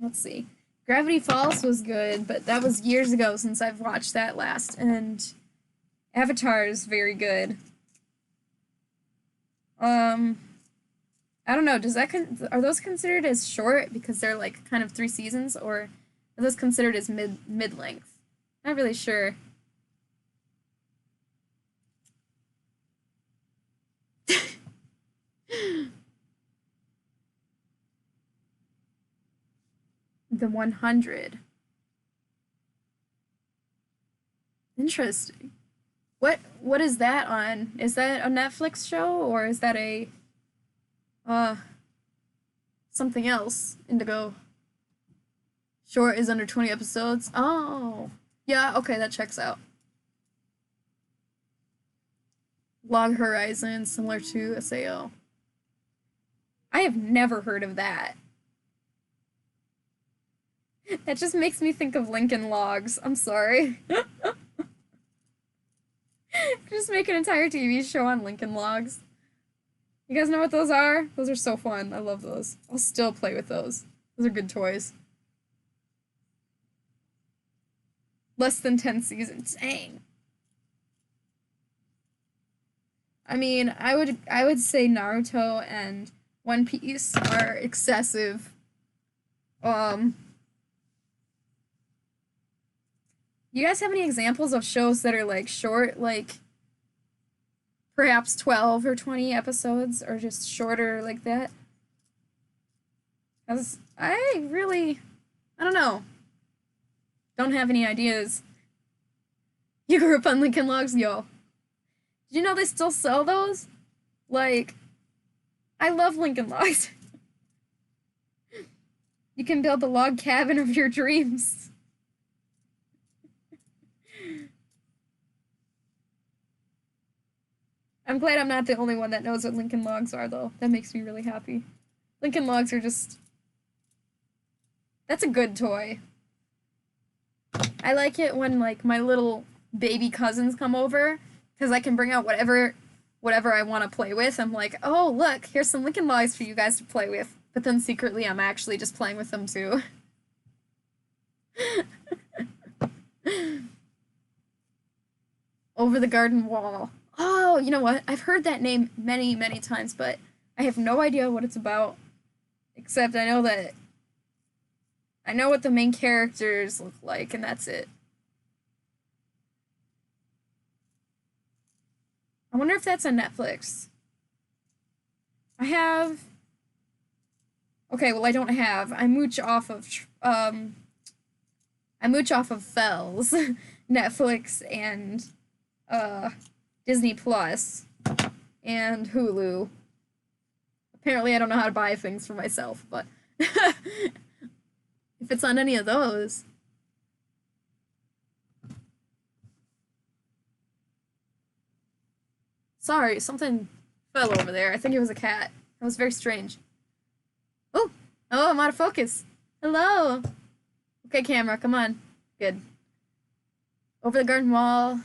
Let's see. Gravity Falls was good, but that was years ago since I've watched that last, and Avatar is very good. I don't know, does that are those considered as short because they're like kind of 3 seasons, or are those considered as mid-length? Not really sure. The 100. Interesting. What is that on? Is that a Netflix show, or is that a something else? Indigo. Short is under 20 episodes. Oh. Yeah, okay, that checks out. Log Horizon, similar to SAO. I have never heard of that. That just makes me think of Lincoln Logs. I'm sorry. Just make an entire TV show on Lincoln Logs. You guys know what those are? Those are so fun. I love those. I'll still play with those. Those are good toys. Less than 10 seasons. Dang. I mean, I would say Naruto and One Piece are excessive. You guys have any examples of shows that are like short, like perhaps 12 or 20 episodes, or just shorter like that? Because I don't know. Don't have any ideas. You grew up on Lincoln Logs? Yo. Did you know they still sell those? Like, I love Lincoln Logs. You can build the log cabin of your dreams. I'm glad I'm not the only one that knows what Lincoln Logs are, though. That makes me really happy. Lincoln Logs are just... That's a good toy. I like it when, like, my little baby cousins come over, because I can bring out whatever I want to play with. I'm like, oh, look, here's some Lincoln Logs for you guys to play with. But then secretly, I'm actually just playing with them, too. Over the Garden Wall. Oh, you know what? I've heard that name many, many times, but I have no idea what it's about. Except I know what the main characters look like, and that's it. I wonder if that's on Netflix. Okay, well, I don't have. I mooch off of Fells, Netflix, and Disney Plus, and Hulu. Apparently, I don't know how to buy things for myself, but if it's on any of those. Sorry, something fell over there. I think it was a cat. That was very strange. Oh, I'm out of focus. Hello. Okay, camera, come on. Good. Over the Garden Wall.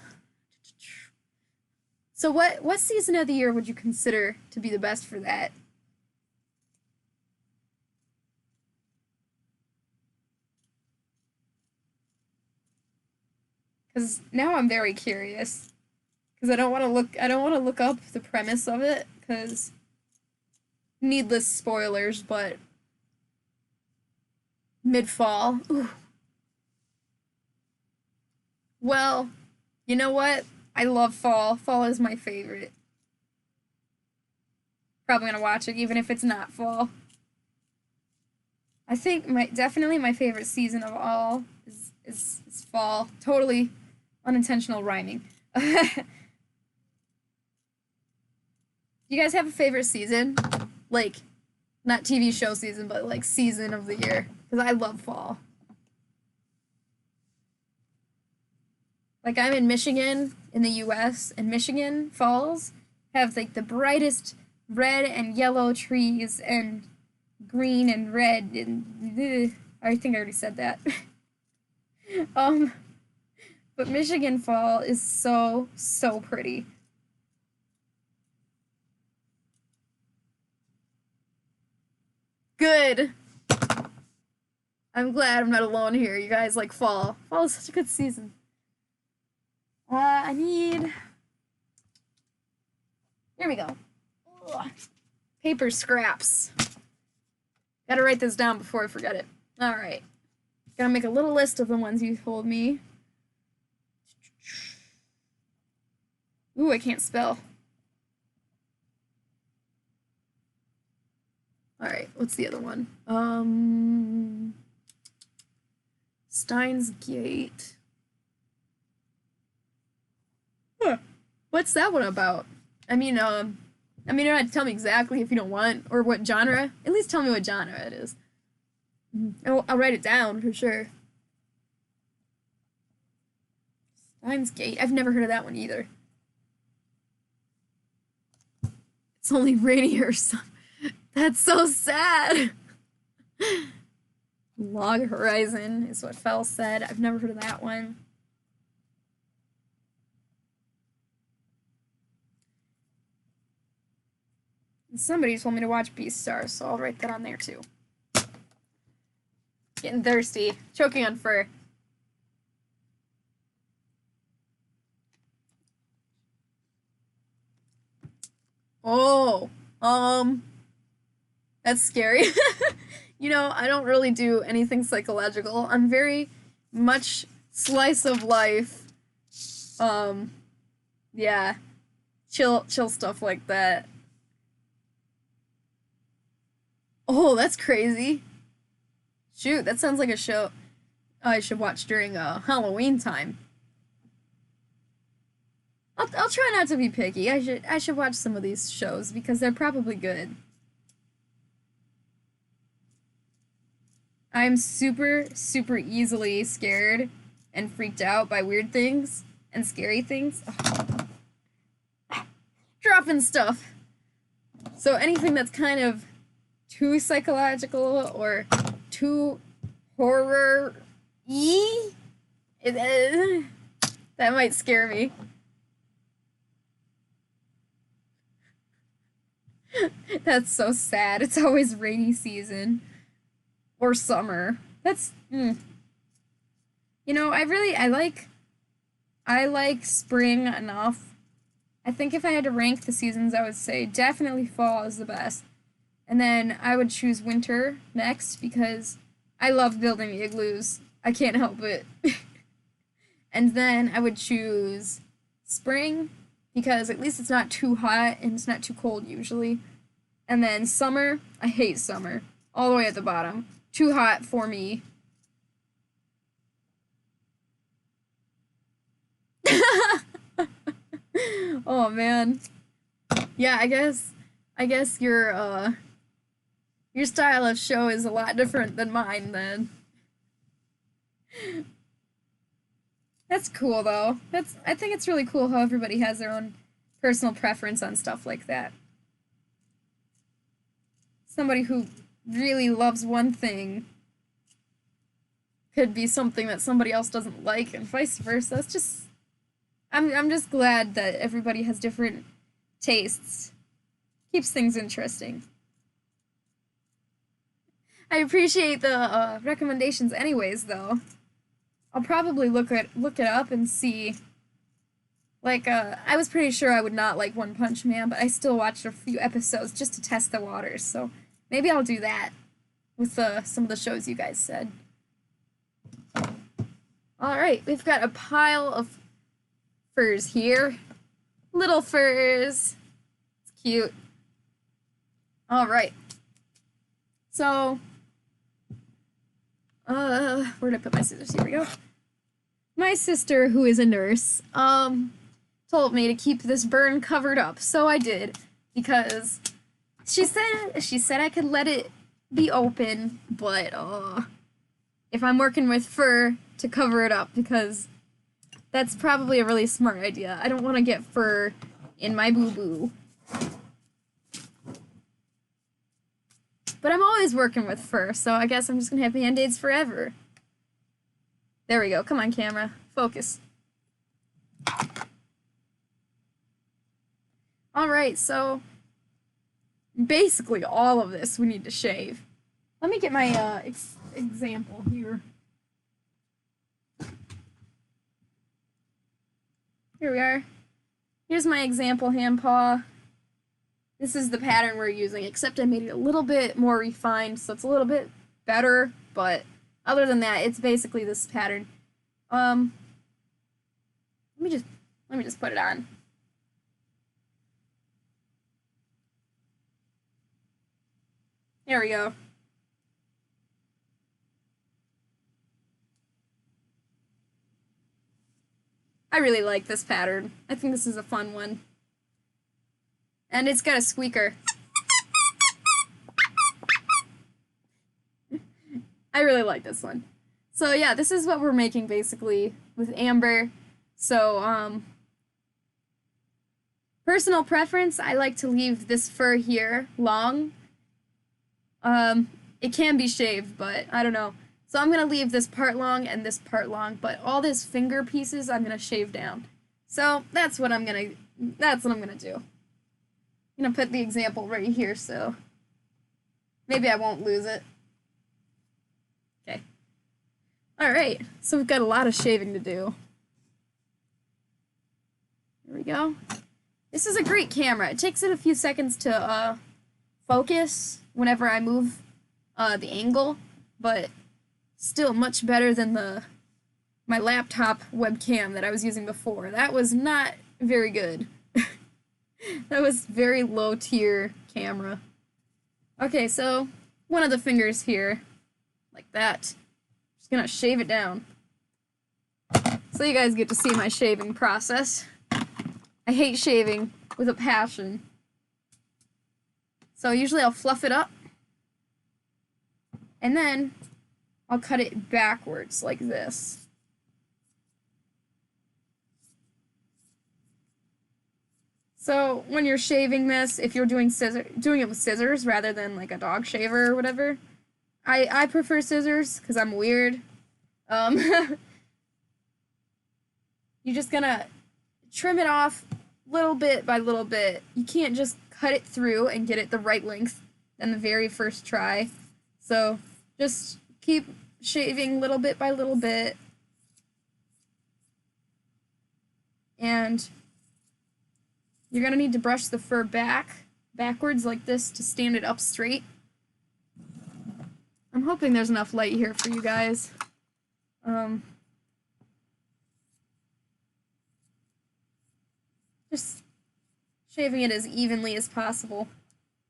So what season of the year would you consider to be the best for that? Because now I'm very curious. Because I don't want to look up the premise of it, because needless spoilers, but mid-fall. Ooh. Well, you know what? I love fall. Fall is my favorite. Probably gonna watch it even if it's not fall. I think definitely my favorite season of all is fall. Totally unintentional rhyming. You guys have a favorite season? Like, not TV show season, but like season of the year. Because I love fall. Like, I'm in Michigan, in the US, and Michigan falls have like the brightest red and yellow trees and green and red and I think I already said that. But Michigan fall is so pretty. Good. I'm glad I'm not alone here. You guys like fall. Fall is such a good season. I need... Here we go. Ugh. Paper scraps. Gotta write this down before I forget it. Alright. Gotta make a little list of the ones you told me. Ooh, I can't spell. Alright, what's the other one? Steins Gate. Huh. What's that one about? I mean, you don't have to tell me exactly if you don't want, or what genre. At least tell me what genre it is. I'll write it down for sure. Steins Gate. I've never heard of that one either. It's only rainier or something. That's so sad. Log Horizon is what Fell said. I've never heard of that one. Somebody told me to watch Beastars, so I'll write that on there too. Getting thirsty. Choking on fur. Oh, that's scary. You know, I don't really do anything psychological. I'm very much slice of life. Yeah. Chill stuff like that. Oh, that's crazy. Shoot, that sounds like a show I should watch during Halloween time. I'll try not to be picky. I should watch some of these shows because they're probably good. I'm super easily scared and freaked out by weird things and scary things. Oh. Dropping stuff. So anything that's kind of too psychological or too horror-y, that might scare me. That's so sad. It's always rainy season. Or summer. That's, You know, I like spring enough. I think if I had to rank the seasons, I would say definitely fall is the best. And then I would choose winter next because I love building igloos. I can't help it. And then I would choose spring because at least it's not too hot and it's not too cold usually. And then summer, I hate summer. All the way at the bottom. Too hot for me. Oh man. Yeah, I guess your style of show is a lot different than mine then. That's cool though. I think it's really cool how everybody has their own personal preference on stuff like that. Somebody who really loves one thing could be something that somebody else doesn't like and vice versa. It's just I'm just glad that everybody has different tastes. Keeps things interesting. I appreciate the recommendations anyways though. I'll probably look it up and see. Like, I was pretty sure I would not like One Punch Man, but I still watched a few episodes just to test the waters, so maybe I'll do that with some of the shows you guys said. Alright, we've got a pile of furs here. Little furs. It's cute. Alright. So, Where did I put my scissors? Here we go. My sister, who is a nurse, told me to keep this burn covered up, so I did, because she said I could let it be open, but, if I'm working with fur, to cover it up, because that's probably a really smart idea. I don't want to get fur in my boo-boo. But I'm always working with fur, so I guess I'm just gonna have Band-Aids forever. There we go. Come on, camera. Focus. Alright, so basically all of this we need to shave. Let me get my example here. Here we are. Here's my example Handpaw. This is the pattern we're using, except I made it a little bit more refined, so it's a little bit better, but other than that, it's basically this pattern. Let me just put it on. There we go. I really like this pattern. I think this is a fun one. And it's got a squeaker. I really like this one. So yeah, this is what we're making basically with amber. So, personal preference, I like to leave this fur here long. It can be shaved, but I don't know. So I'm gonna leave this part long and this part long, but all these finger pieces I'm gonna shave down. So that's what I'm gonna do. I'm gonna put the example right here, so maybe I won't lose it. Okay. Alright, so we've got a lot of shaving to do. There we go. This is a great camera. It takes it a few seconds to focus whenever I move the angle, but still much better than my laptop webcam that I was using before. That was not very good. That was very low tier camera. Okay, so one of the fingers here, like that. Just gonna shave it down. So you guys get to see my shaving process. I hate shaving with a passion. So usually I'll fluff it up, and then I'll cut it backwards like this. So when you're shaving this, if you're doing it with scissors rather than like a dog shaver or whatever, I prefer scissors because I'm weird. You're just gonna trim it off little bit by little bit. You can't just cut it through and get it the right length in the very first try. So just keep shaving little bit by little bit. And you're gonna need to brush the fur backwards like this to stand it up straight. I'm hoping there's enough light here for you guys. Just shaving it as evenly as possible.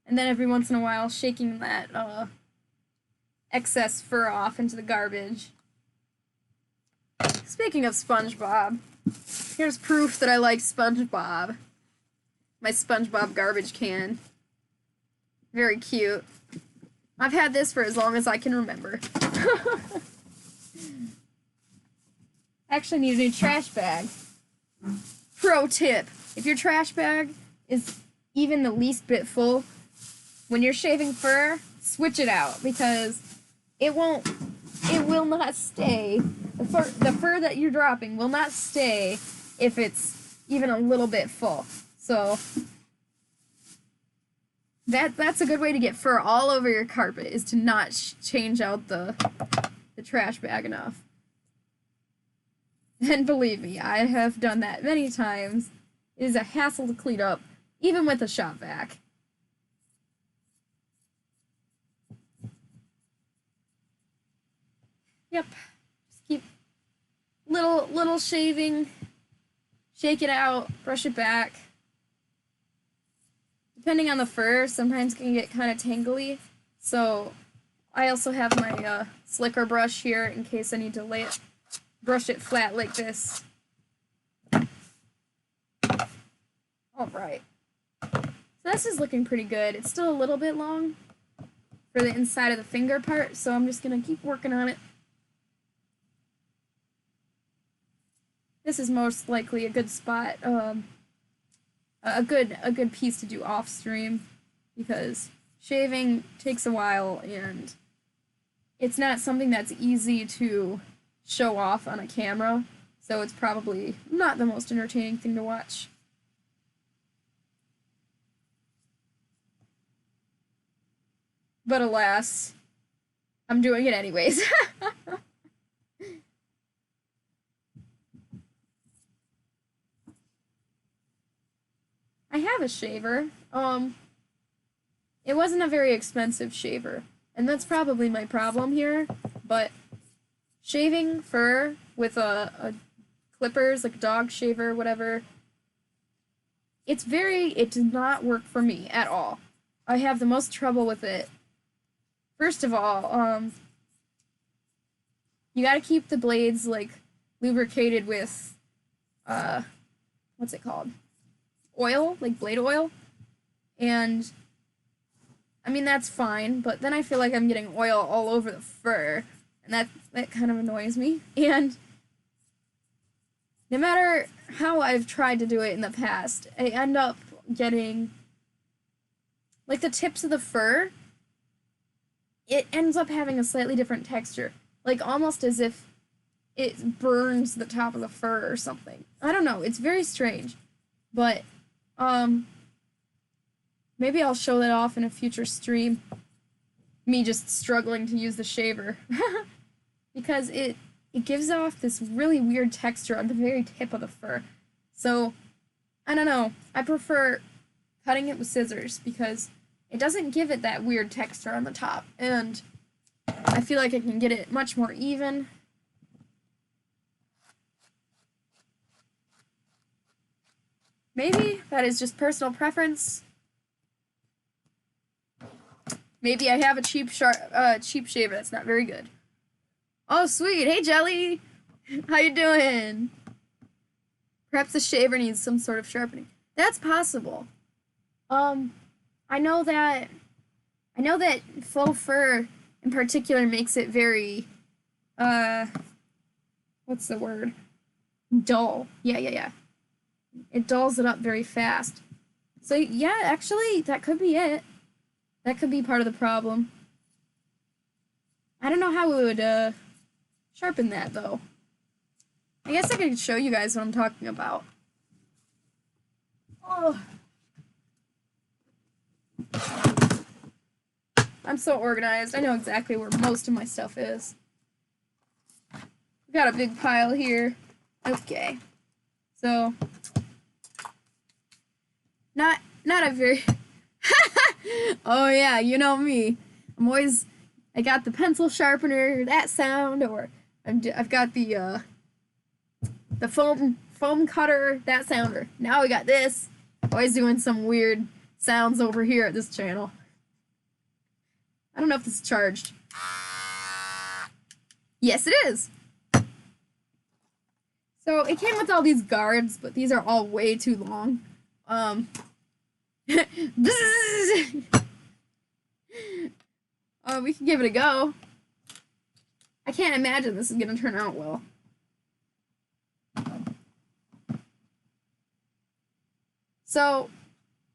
And then every once in a while shaking that excess fur off into the garbage. Speaking of SpongeBob, here's proof that I like SpongeBob. My SpongeBob garbage can. Very cute. I've had this for as long as I can remember. Actually need a new trash bag. Pro tip, if your trash bag is even the least bit full, when you're shaving fur, switch it out because it will not stay. The fur that you're dropping will not stay if it's even a little bit full. So that's a good way to get fur all over your carpet, is to not change out the trash bag enough. And believe me, I have done that many times. It is a hassle to clean up, even with a shop vac. Yep. Just keep little shaving, shake it out, brush it back. Depending on the fur, sometimes it can get kind of tangly, so I also have my slicker brush here in case I need to brush it flat like this. Alright. So this is looking pretty good. It's still a little bit long for the inside of the finger part, so I'm just gonna keep working on it. This is most likely a good spot, a good piece to do off stream, because shaving takes a while and it's not something that's easy to show off on a camera, so it's probably not the most entertaining thing to watch. But alas, I'm doing it anyways. I have a shaver. It wasn't a very expensive shaver, and that's probably my problem here, but shaving fur with a clippers, like a dog shaver, whatever, it does not work for me at all. I have the most trouble with it. First of all, you gotta keep the blades, like, lubricated with, what's it called? Oil, like blade oil. And, I mean, that's fine, but then I feel like I'm getting oil all over the fur, and that kind of annoys me. And no matter how I've tried to do it in the past, I end up getting, like, the tips of the fur, it ends up having a slightly different texture. Like, almost as if it burns the top of the fur or something. I don't know, it's very strange. But, maybe I'll show that off in a future stream. Me just struggling to use the shaver. Because it gives off this really weird texture on the very tip of the fur. So, I don't know, I prefer cutting it with scissors because it doesn't give it that weird texture on the top, and I feel like I can get it much more even. Maybe that is just personal preference. Maybe I have a cheap shaver that's not very good. Oh, sweet. Hey, Jelly. How you doing? Perhaps the shaver needs some sort of sharpening. That's possible. I know that faux fur in particular makes it very, what's the word? Dull. Yeah. It dulls it up very fast. So yeah, actually, that could be it. That could be part of the problem. I don't know how we would, sharpen that, though. I guess I could show you guys what I'm talking about. Oh. I'm so organized. I know exactly where most of my stuff is. We got a big pile here. Okay. So, not a very... Oh yeah, you know me. I got the pencil sharpener, that sound, or I've got the foam cutter, that sounder. Now we got this. Always doing some weird sounds over here at this channel. I don't know if this is charged. Yes, it is. So it came with all these guards, but these are all way too long. We can give it a go. I can't imagine this is gonna turn out well. So,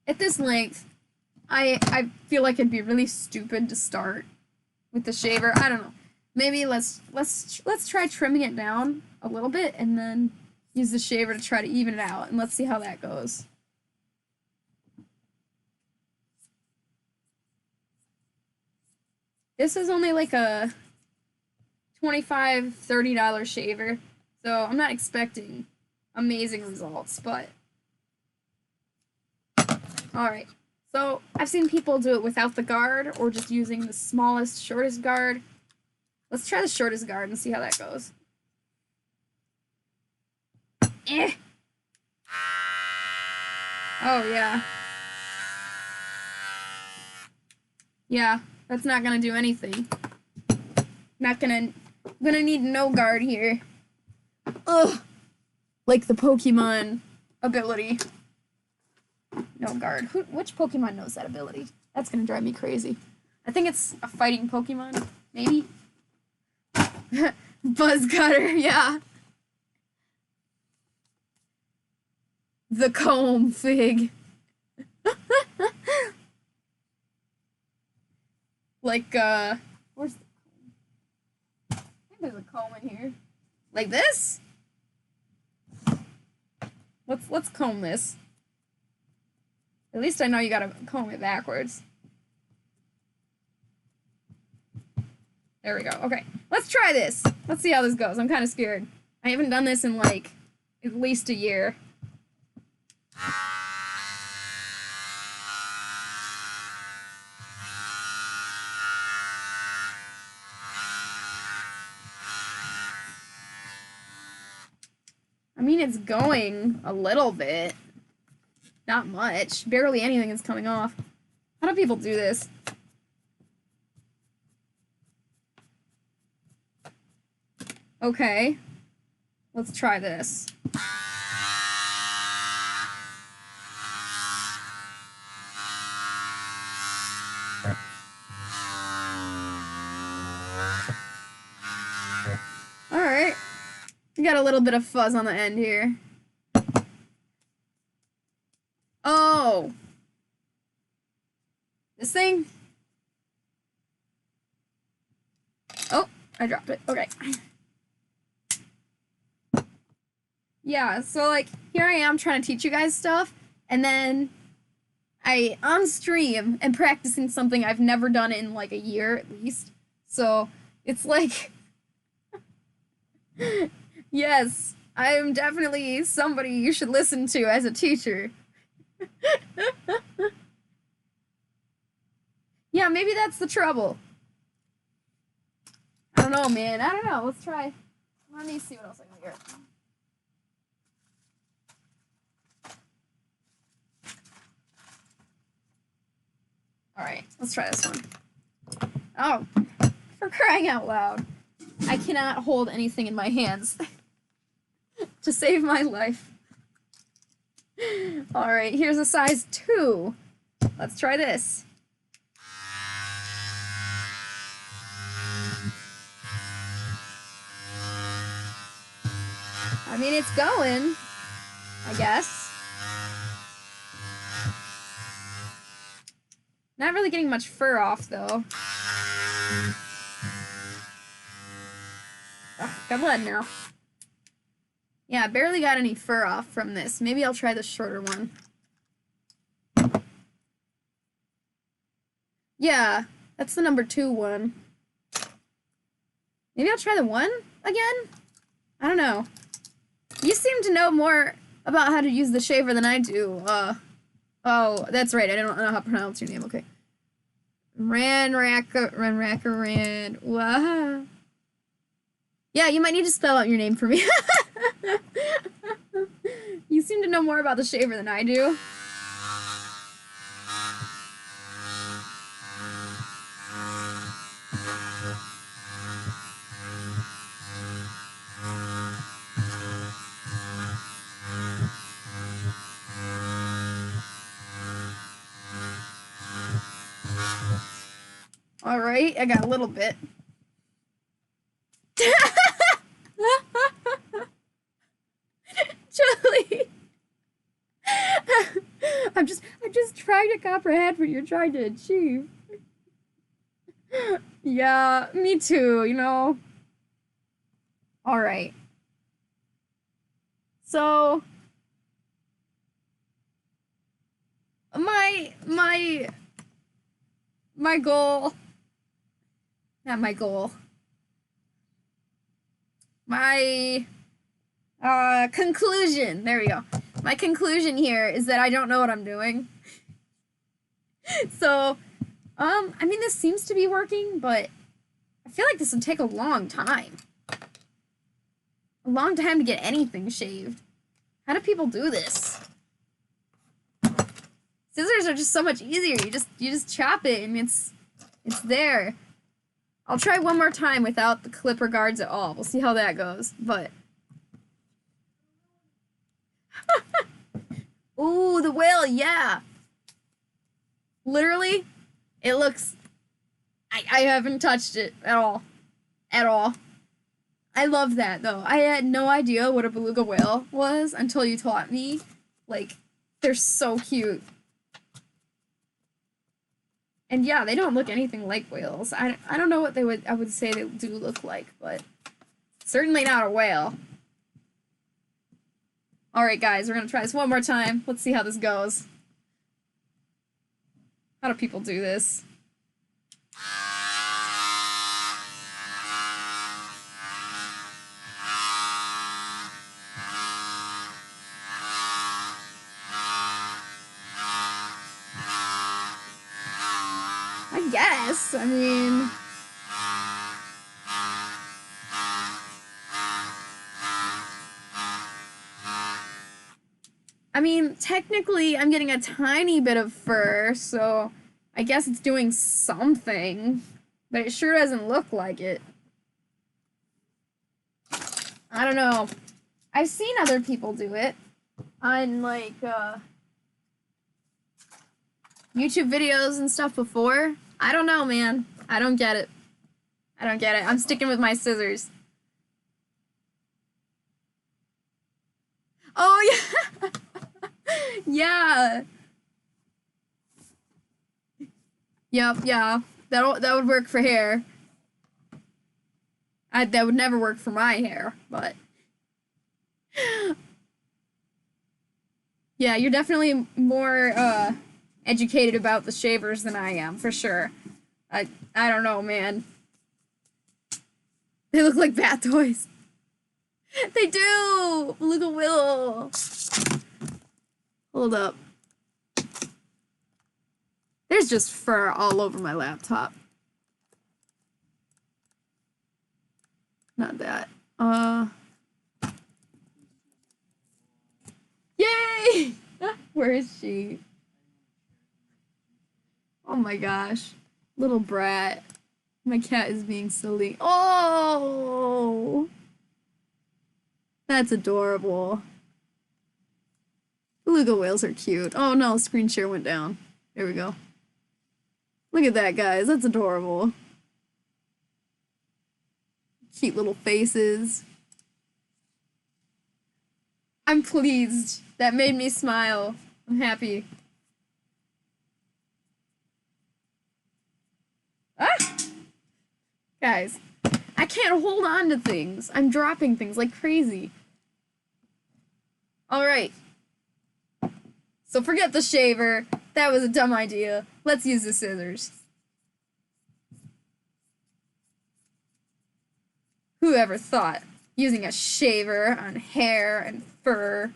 at this length, I feel like it'd be really stupid to start with the shaver. I don't know. Maybe let's try trimming it down a little bit and then use the shaver to try to even it out, and let's see how that goes. This is only like a $25, $30 shaver, so I'm not expecting amazing results, but alright. So, I've seen people do it without the guard, or just using the smallest, shortest guard. Let's try the shortest guard and see how that goes. Eh! Oh, yeah. Yeah, that's not gonna do anything. I'm gonna need no guard here. Ugh. Like the Pokemon ability. No guard. Which Pokemon knows that ability? That's gonna drive me crazy. I think it's a fighting Pokemon, maybe? Buzz Cutter, yeah. The Comb Fig. Like, where's the comb? I think there's a comb in here. Like this? Let's comb this. At least I know you gotta comb it backwards. There we go. Okay, let's try this. Let's see how this goes. I'm kind of scared. I haven't done this in, like, at least a year. I mean, it's going a little bit. Not much. Barely anything is coming off. How do people do this? Okay. Let's try this. Alright. We got a little bit of fuzz on the end here. Oh! This thing? Oh, I dropped it. Okay. Yeah, so, like, here I am trying to teach you guys stuff, and then on stream, am practicing something I've never done in, like, a year, at least. So, it's like... Yes, I'm definitely somebody you should listen to as a teacher. Yeah, maybe that's the trouble. I don't know, man. I don't know. Let's try. Let me see what else I got here. Alright, let's try this one. Oh, for crying out loud. I cannot hold anything in my hands to save my life. Alright, here's a size 2. Let's try this. I mean, it's going, I guess. Not really getting much fur off, though. Oh, got blood now. Yeah, I barely got any fur off from this. Maybe I'll try the shorter one. Yeah, that's the number 2 one. Maybe I'll try the 1 again? I don't know. You seem to know more about how to use the shaver than I do. Oh, that's right. I don't know how to pronounce your name. Okay. Ran. Wow. Yeah, you might need to spell out your name for me. You seem to know more about the shaver than I do. Alright, I got a little bit. Julie! I'm just trying to comprehend what you're trying to achieve. Yeah, me too, you know. Alright. So my goal, not my goal, my conclusion, there we go. My conclusion here is that I don't know what I'm doing. So, I mean, this seems to be working, but I feel like this would take a long time. A long time to get anything shaved. How do people do this? Scissors are just so much easier. You just chop it and it's there. I'll try one more time without the clipper guards at all. We'll see how that goes, but... Ooh, the whale, yeah! Literally, it looks... I haven't touched it at all. At all. I love that, though. I had no idea what a beluga whale was until you taught me. Like, they're so cute. And yeah, they don't look anything like whales. I don't know what I would say they do look like, but certainly not a whale. Alright guys, we're gonna try this one more time. Let's see how this goes. How do people do this? I guess, I mean... technically, I'm getting a tiny bit of fur, so I guess it's doing something, but it sure doesn't look like it. I don't know. I've seen other people do it on, like, YouTube videos and stuff before. I don't know, man. I don't get it. I don't get it. I'm sticking with my scissors. Oh, yeah! Yeah. Yep, yeah. That would work for hair. That would never work for my hair, but... Yeah, you're definitely more, educated about the shavers than I am, for sure. I don't know, man. They look like bath toys. They do! Beluga whale. Hold up. There's just fur all over my laptop. Not that. Yay! Where is she? Oh my gosh. Little brat. My cat is being silly. Oh! That's adorable. Beluga whales are cute. Oh no, screen share went down. There we go. Look at that, guys. That's adorable. Cute little faces. I'm pleased. That made me smile. I'm happy. Ah! Guys, I can't hold on to things. I'm dropping things like crazy. Alright. So forget the shaver. That was a dumb idea. Let's use the scissors. Who ever thought using a shaver on hair and fur?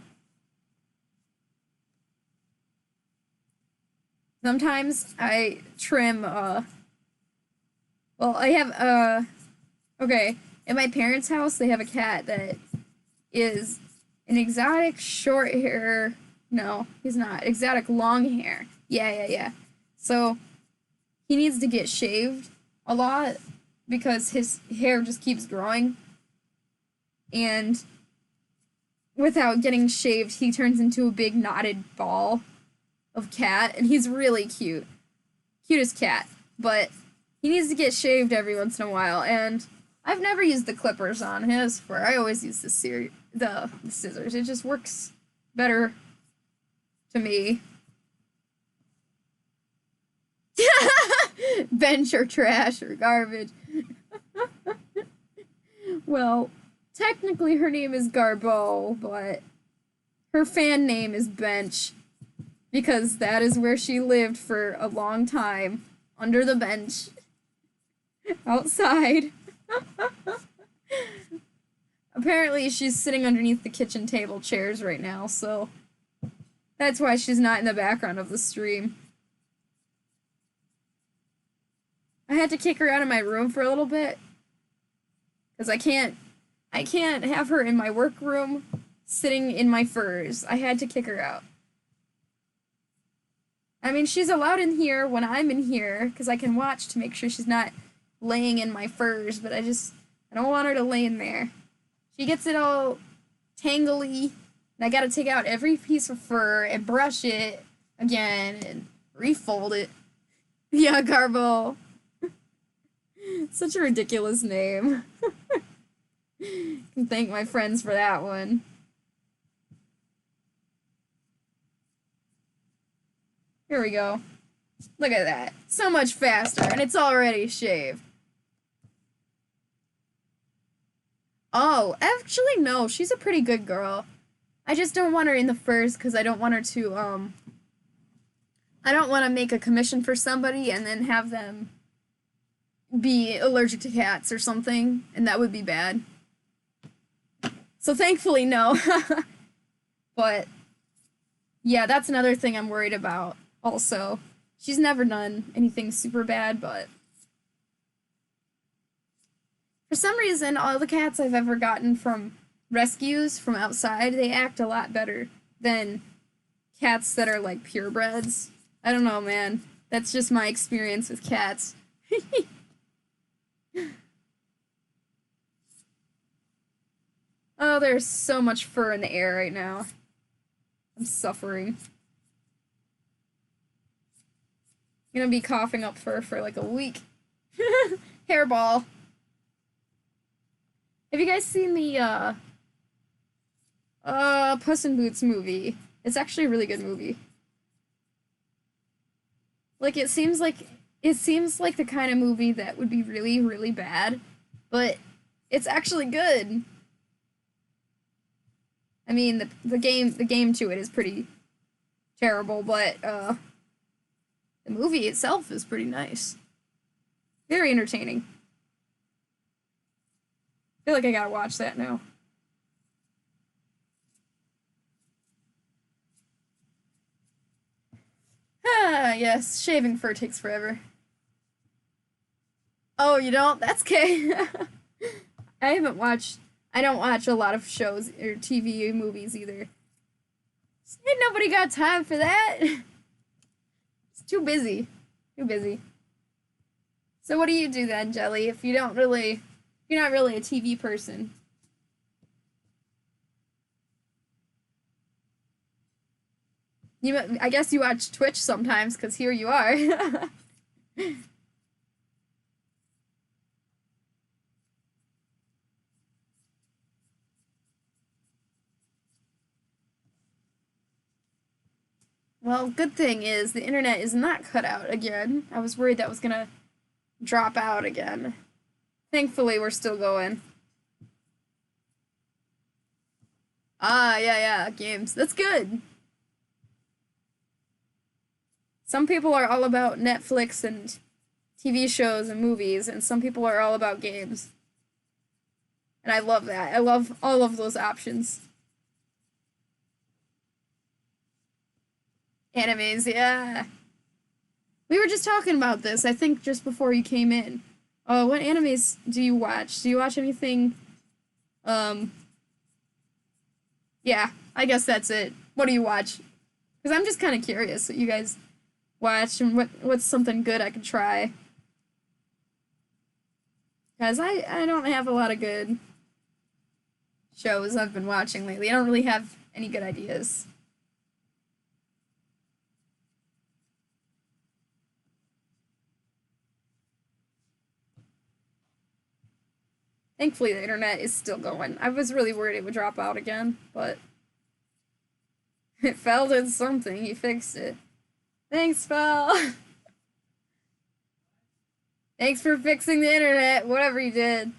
Sometimes I trim, well, I have, okay, at my parents' house, they have a cat that is an exotic short hair. No, he's not. Exotic long hair. Yeah. So, he needs to get shaved a lot because his hair just keeps growing. And without getting shaved, he turns into a big knotted ball of cat. And he's really cute. Cutest cat. But he needs to get shaved every once in a while. And I've never used the clippers on his fur. I always use the scissors. It just works better to me. Bench or trash or garbage. Well, technically her name is Garbeau, but her fan name is Bench because that is where she lived for a long time, under the bench, outside. Apparently she's sitting underneath the kitchen table chairs right now, so that's why she's not in the background of the stream. I had to kick her out of my room for a little bit because I can't have her in my workroom sitting in my furs. I had to kick her out. I mean, she's allowed in here when I'm in here because I can watch to make sure she's not laying in my furs, but I don't want her to lay in there. She gets it all tangly, and I gotta take out every piece of fur and brush it again and refold it. Yeah, Garbo. Such a ridiculous name. Can thank my friends for that one. Here we go. Look at that. So much faster, and it's already shaved. Oh, actually, no. She's a pretty good girl. I just don't want her in the furs because I don't want her to, I don't want to make a commission for somebody and then have them be allergic to cats or something, and that would be bad. So thankfully, no. But, yeah, that's another thing I'm worried about also. She's never done anything super bad, but for some reason, all the cats I've ever gotten from rescues from outside, they act a lot better than cats that are like purebreds. I don't know, man. That's just my experience with cats. Oh, there's so much fur in the air right now. I'm suffering. I'm gonna be coughing up fur for like a week. Hairball. Have you guys seen the, Puss in Boots movie? It's actually a really good movie. Like, it seems like the kind of movie that would be really, really bad, but it's actually good. I mean, the game to it is pretty terrible, but, the movie itself is pretty nice. Very entertaining. I feel like I gotta watch that now. Ah, yes, shaving fur takes forever. Oh, you don't? That's okay. I don't watch a lot of shows or TV or movies either. Ain't nobody got time for that. It's too busy. Too busy. So what do you do then, Jelly, if you're not really a TV person? I guess you watch Twitch sometimes, because here you are. Well, good thing is the internet is not cut out again. I was worried that was gonna drop out again. Thankfully, we're still going. Ah, yeah, games. That's good. Some people are all about Netflix and TV shows and movies, and some people are all about games. And I love that. I love all of those options. Animes, yeah. We were just talking about this, I think, just before you came in. What animes do you watch? Do you watch anything? Yeah, I guess that's it. What do you watch? Because I'm just kind of curious what you guys watch and what's something good I could try. Because I don't have a lot of good shows I've been watching lately. I don't really have any good ideas. Thankfully, the internet is still going. I was really worried it would drop out again, but Fel did something. He fixed it. Thanks, Fel. Thanks for fixing the internet, whatever you did.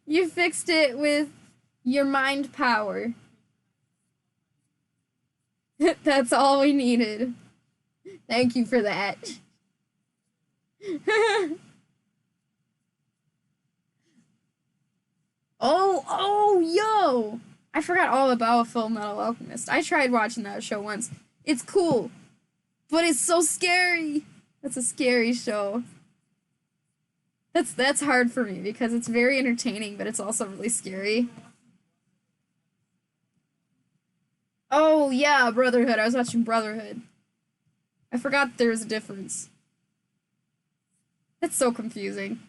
You fixed it with your mind power. That's all we needed. Thank you for that. Yo! I forgot all about Full Metal Alchemist. I tried watching that show once. It's cool, but it's so scary. That's a scary show. That's hard for me because it's very entertaining, but it's also really scary. Oh yeah, Brotherhood. I was watching Brotherhood. I forgot there was a difference. That's so confusing.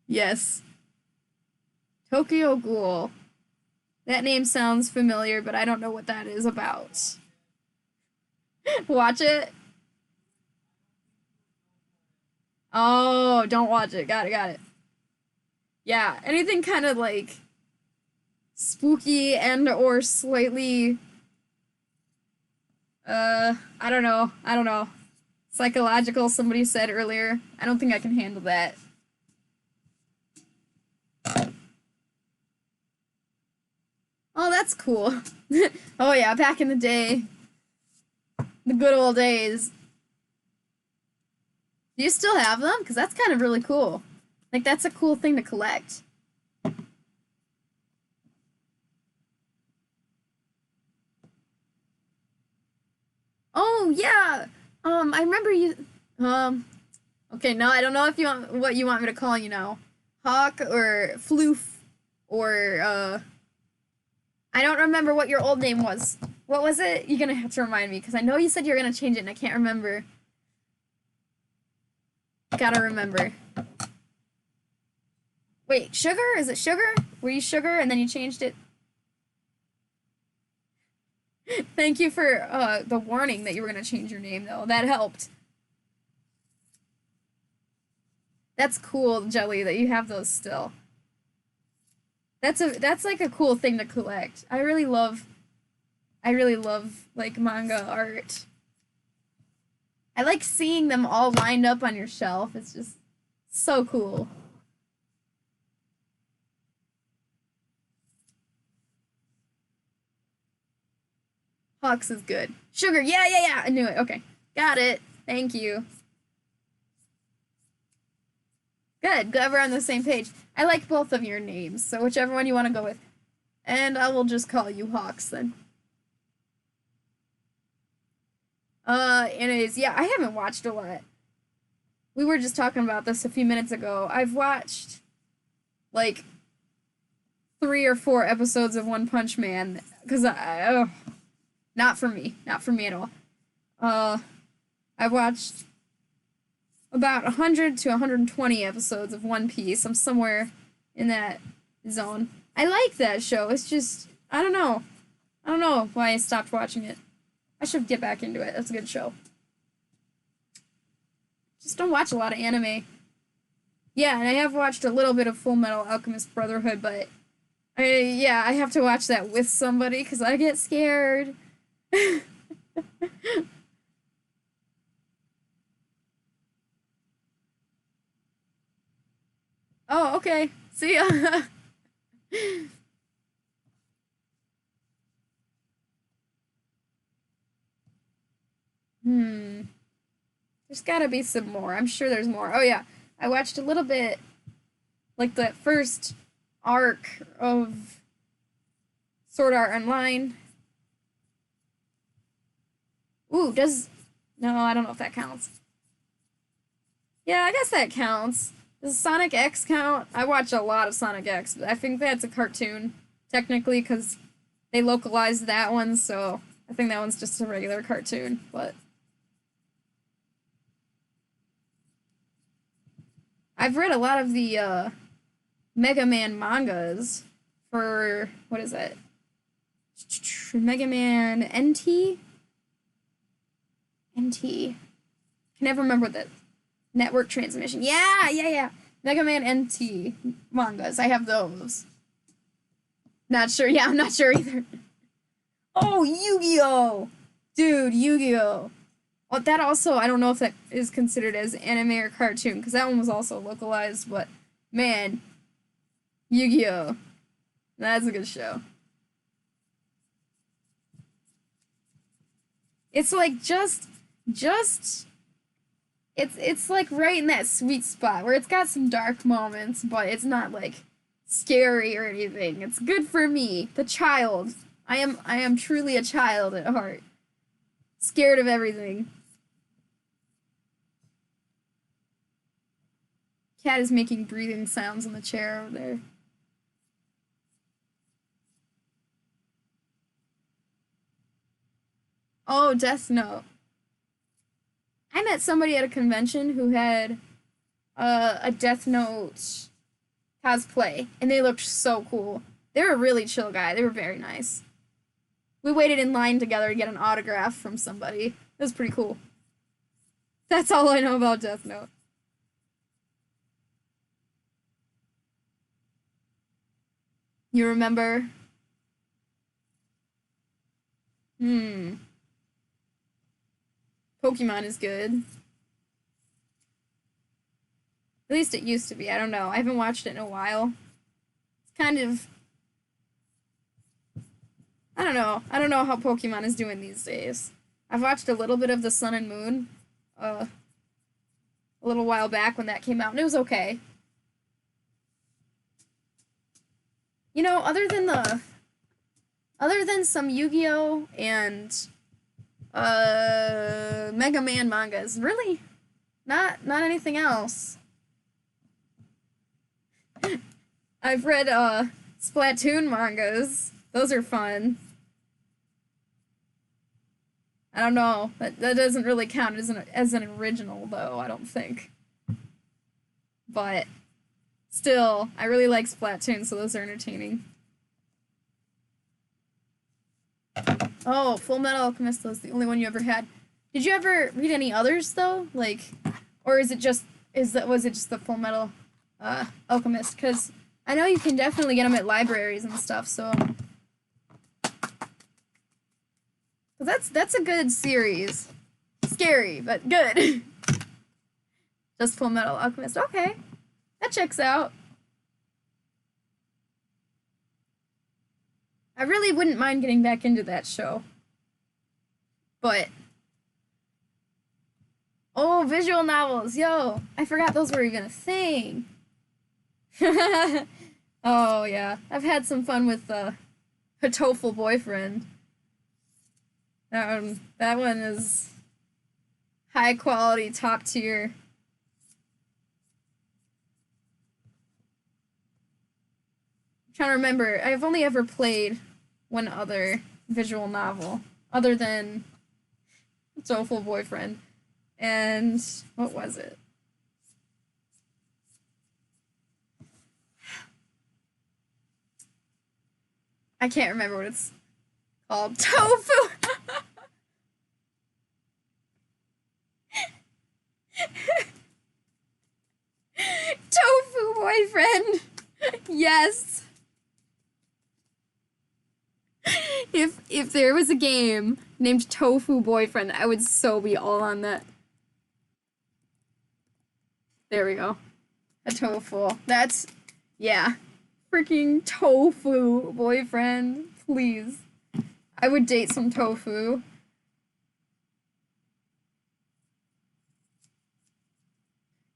Yes. Tokyo Ghoul. That name sounds familiar, but I don't know what that is about. Watch it. Oh, don't watch it. Got it. Yeah, anything kind of like spooky and or slightly I don't know. Psychological, somebody said earlier. I don't think I can handle that. Oh, that's cool. Oh yeah, back in the day. The good old days. Do you still have them? Because that's kind of really cool. Like, that's a cool thing to collect. Oh, yeah! I remember you... Okay, no, I don't know if you want what you want me to call you now. Hawk or Floof or, I don't remember what your old name was. What was it? You're gonna have to remind me, because I know you said you were gonna change it and I can't remember. Gotta remember. Wait, Sugar? Is it Sugar? Were you Sugar and then you changed it? Thank you for the warning that you were gonna change your name, though. That helped. That's cool, Jelly, that you have those still. That's like a cool thing to collect. I really love like manga art. I like seeing them all lined up on your shelf. It's just so cool. Hawks is good. Sugar, yeah. I knew it. Okay. Got it. Thank you. Good. Glad we're on the same page. I like both of your names, so whichever one you want to go with. And I will just call you Hawks then. Anyways, yeah, I haven't watched a lot. We were just talking about this a few minutes ago. I've watched, like, 3 or 4 episodes of One Punch Man, because not for me. Not for me at all. I watched about 100 to 120 episodes of One Piece. I'm somewhere in that zone. I like that show. It's just, I don't know. I don't know why I stopped watching it. I should get back into it. That's a good show. Just don't watch a lot of anime. Yeah, and I have watched a little bit of Full Metal Alchemist Brotherhood, but I have to watch that with somebody because I get scared. Oh, okay. See ya. There's gotta be some more. I'm sure there's more. Oh, yeah. I watched a little bit, like, the first arc of Sword Art Online. Ooh, no, I don't know if that counts. Yeah, I guess that counts. Does Sonic X count? I watch a lot of Sonic X, but I think that's a cartoon, technically, because they localized that one, so I think that one's just a regular cartoon, but... I've read a lot of the, Mega Man mangas for, what is it? Mega Man NT? NT. Can never remember the network transmission. Yeah. Mega Man NT mangas. I have those. Not sure. Yeah, I'm not sure either. Oh, Yu-Gi-Oh! Dude, Yu-Gi-Oh! Well, that also, I don't know if that is considered as anime or cartoon, because that one was also localized, but, man, Yu-Gi-Oh! That's a good show. It's like it's like right in that sweet spot where it's got some dark moments, but it's not like scary or anything. It's good for me, the child. I am truly a child at heart. Scared of everything. Cat is making breathing sounds in the chair over there. Oh, Death Note. I met somebody at a convention who had a Death Note cosplay, and they looked so cool. They were a really chill guy. They were very nice. We waited in line together to get an autograph from somebody. It was pretty cool. That's all I know about Death Note. You remember? Pokemon is good. At least it used to be. I don't know. I haven't watched it in a while. It's kind of... I don't know. I don't know how Pokemon is doing these days. I've watched a little bit of the Sun and Moon a little while back when that came out, and it was okay. You know, other than some Yu-Gi-Oh! And Mega Man mangas, really not anything else. I've read Splatoon mangas. Those are fun. I don't know. That doesn't really count as an original, though, I don't think. But still, I really like Splatoon, so those are entertaining. Oh, Full Metal Alchemist was the only one you ever had. Did you ever read any others, though? Like, or was it just the Full Metal Alchemist? Because I know you can definitely get them at libraries and stuff, so... That's a good series. Scary, but good. Just Full Metal Alchemist. Okay. That checks out. I really wouldn't mind getting back into that show. But... Oh, visual novels. Yo, I forgot those were even a thing. Oh, yeah. I've had some fun with Hatoful Boyfriend. That one is high quality, top tier. I'm trying to remember. I've only ever played one other visual novel, other than Soulful Boyfriend. And what was it? I can't remember what it's called. Tofu! Tofu Boyfriend! Yes! If there was a game named Tofu Boyfriend, I would so be all on that. There we go. A tofu. That's... yeah. Freaking Tofu Boyfriend. Please. I would date some tofu.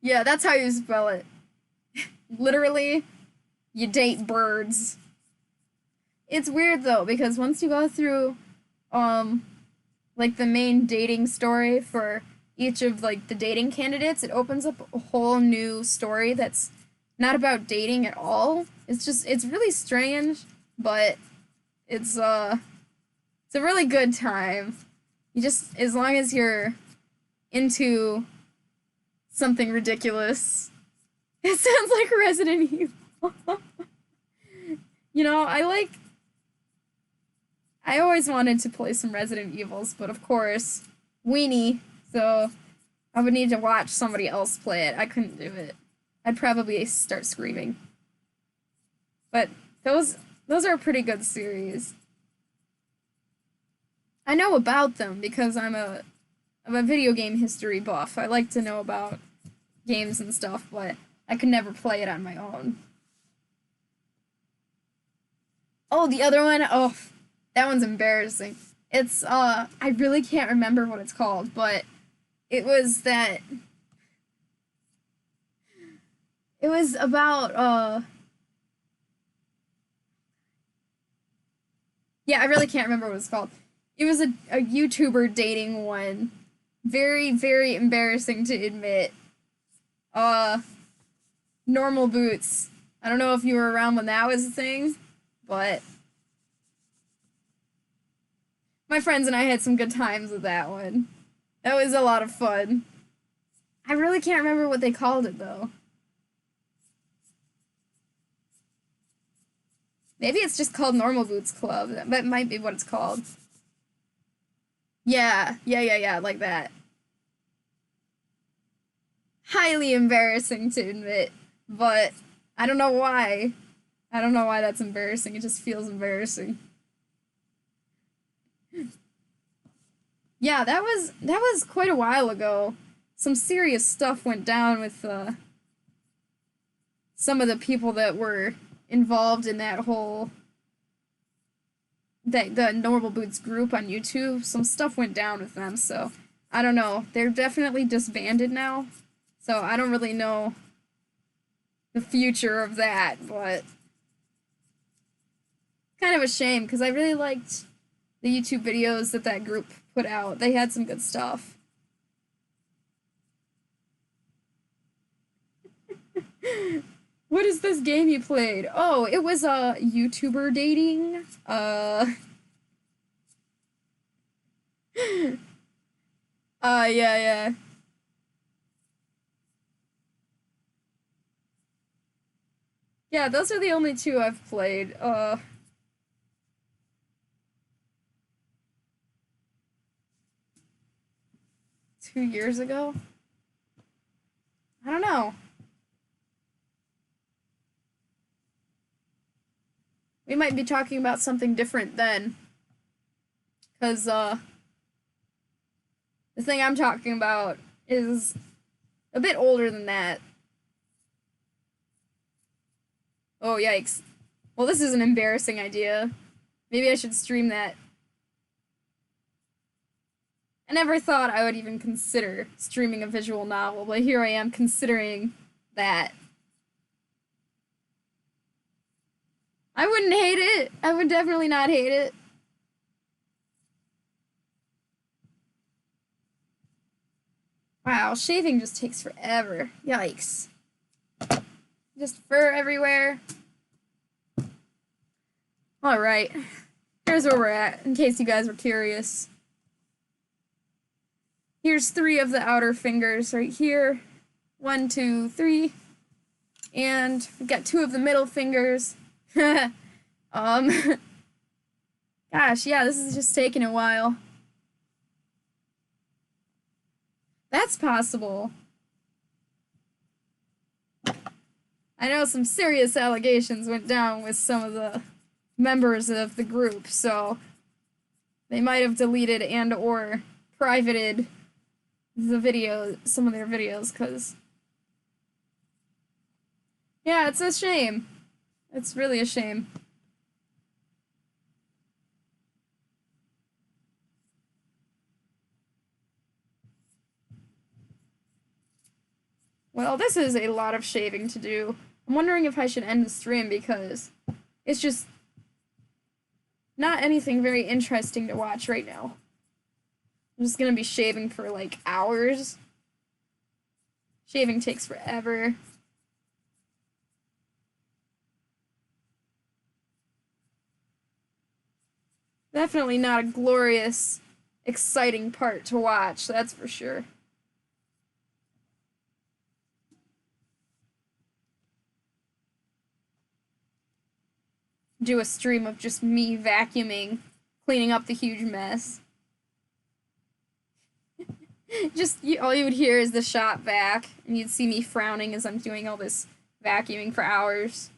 Yeah, that's how you spell it. Literally, you date birds. It's weird though, because once you go through, like the main dating story for each of like the dating candidates, it opens up a whole new story that's not about dating at all. It's really strange, but it's a really good time. You just, as long as you're into something ridiculous. It sounds like Resident Evil. You know, I always wanted to play some Resident Evils, but of course, weenie, so I would need to watch somebody else play it. I couldn't do it. I'd probably start screaming. But those are a pretty good series. I know about them because I'm a video game history buff. I like to know about games and stuff, but I could never play it on my own. Oh, the other one? Oh, that one's embarrassing. It's, I really can't remember what it's called, but it was that... It was about, yeah, I really can't remember what it's called. It was a YouTuber dating one. Very, very embarrassing to admit. Normal Boots. I don't know if you were around when that was a thing, but My friends and I had some good times with that one. That was a lot of fun. I really can't remember what they called it, though. Maybe it's just called Normal Boots Club. That might be what it's called. Yeah, like that. Highly embarrassing to admit, but I don't know why. I don't know why that's embarrassing. It just feels embarrassing. Yeah, that was quite a while ago. Some serious stuff went down with some of the people that were involved in that whole the Normal Boots group on YouTube. Some stuff went down with them, so I don't know. They're definitely disbanded now. So I don't really know the future of that, but kind of a shame because I really liked the YouTube videos that that group put out. They had some good stuff. What is this game you played? Oh, it was YouTuber dating. Yeah. Yeah, those are the only two I've played. 2 years ago? I don't know. We might be talking about something different then. Because, the thing I'm talking about is a bit older than that. Oh, yikes. Well, this is an embarrassing idea. Maybe I should stream that. I never thought I would even consider streaming a visual novel, but here I am considering that. I wouldn't hate it. I would definitely not hate it. Wow, shaving just takes forever. Yikes. Just fur everywhere. Alright. Here's where we're at, in case you guys were curious. Here's 3 of the outer fingers right here. 1, 2, 3. And we've got 2 of the middle fingers. Gosh, yeah, this is just taking a while. That's possible. I know some serious allegations went down with some of the members of the group, so they might have deleted and or privated the video, some of their videos, because yeah, it's a shame. It's really a shame. Well, this is a lot of shaving to do. I'm wondering if I should end the stream because it's just not anything very interesting to watch right now. I'm just gonna be shaving for like hours. Shaving takes forever. Definitely not a glorious, exciting part to watch, that's for sure. Do a stream of just me vacuuming, cleaning up the huge mess. Just, all you would hear is the shot vac, and you'd see me frowning as I'm doing all this vacuuming for hours.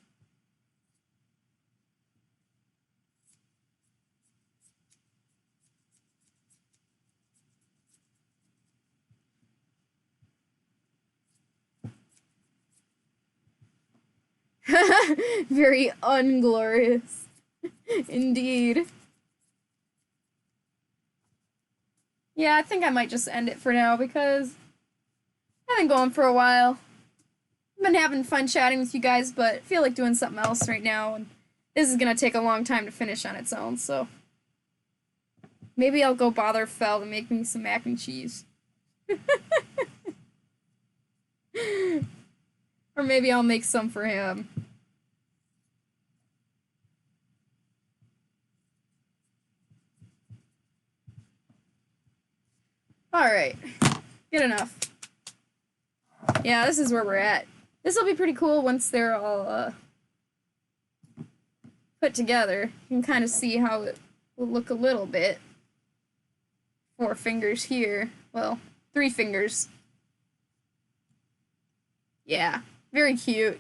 Very unglorious. Indeed. Yeah, I think I might just end it for now because I've been going for a while. I've been having fun chatting with you guys, but I feel like doing something else right now, and this is gonna take a long time to finish on its own, so maybe I'll go bother Fel to make me some mac and cheese. Or maybe I'll make some for him. Alright. Good enough. Yeah, this is where we're at. This will be pretty cool once they're all put together. You can kind of see how it will look a little bit. 4 fingers here. Well, 3 fingers. Yeah, very cute.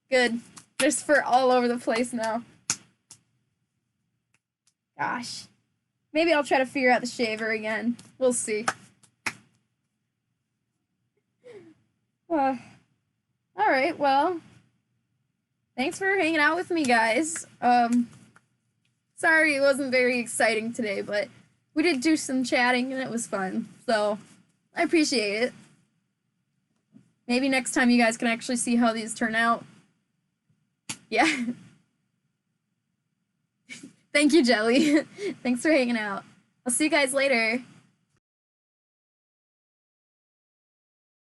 Good. There's fur all over the place now. Gosh. Maybe I'll try to figure out the shaver again. We'll see. Alright, well. Thanks for hanging out with me, guys. Sorry it wasn't very exciting today, but we did do some chatting and it was fun. So, I appreciate it. Maybe next time you guys can actually see how these turn out. Yeah. Thank you, Jelly. Thanks for hanging out. I'll see you guys later.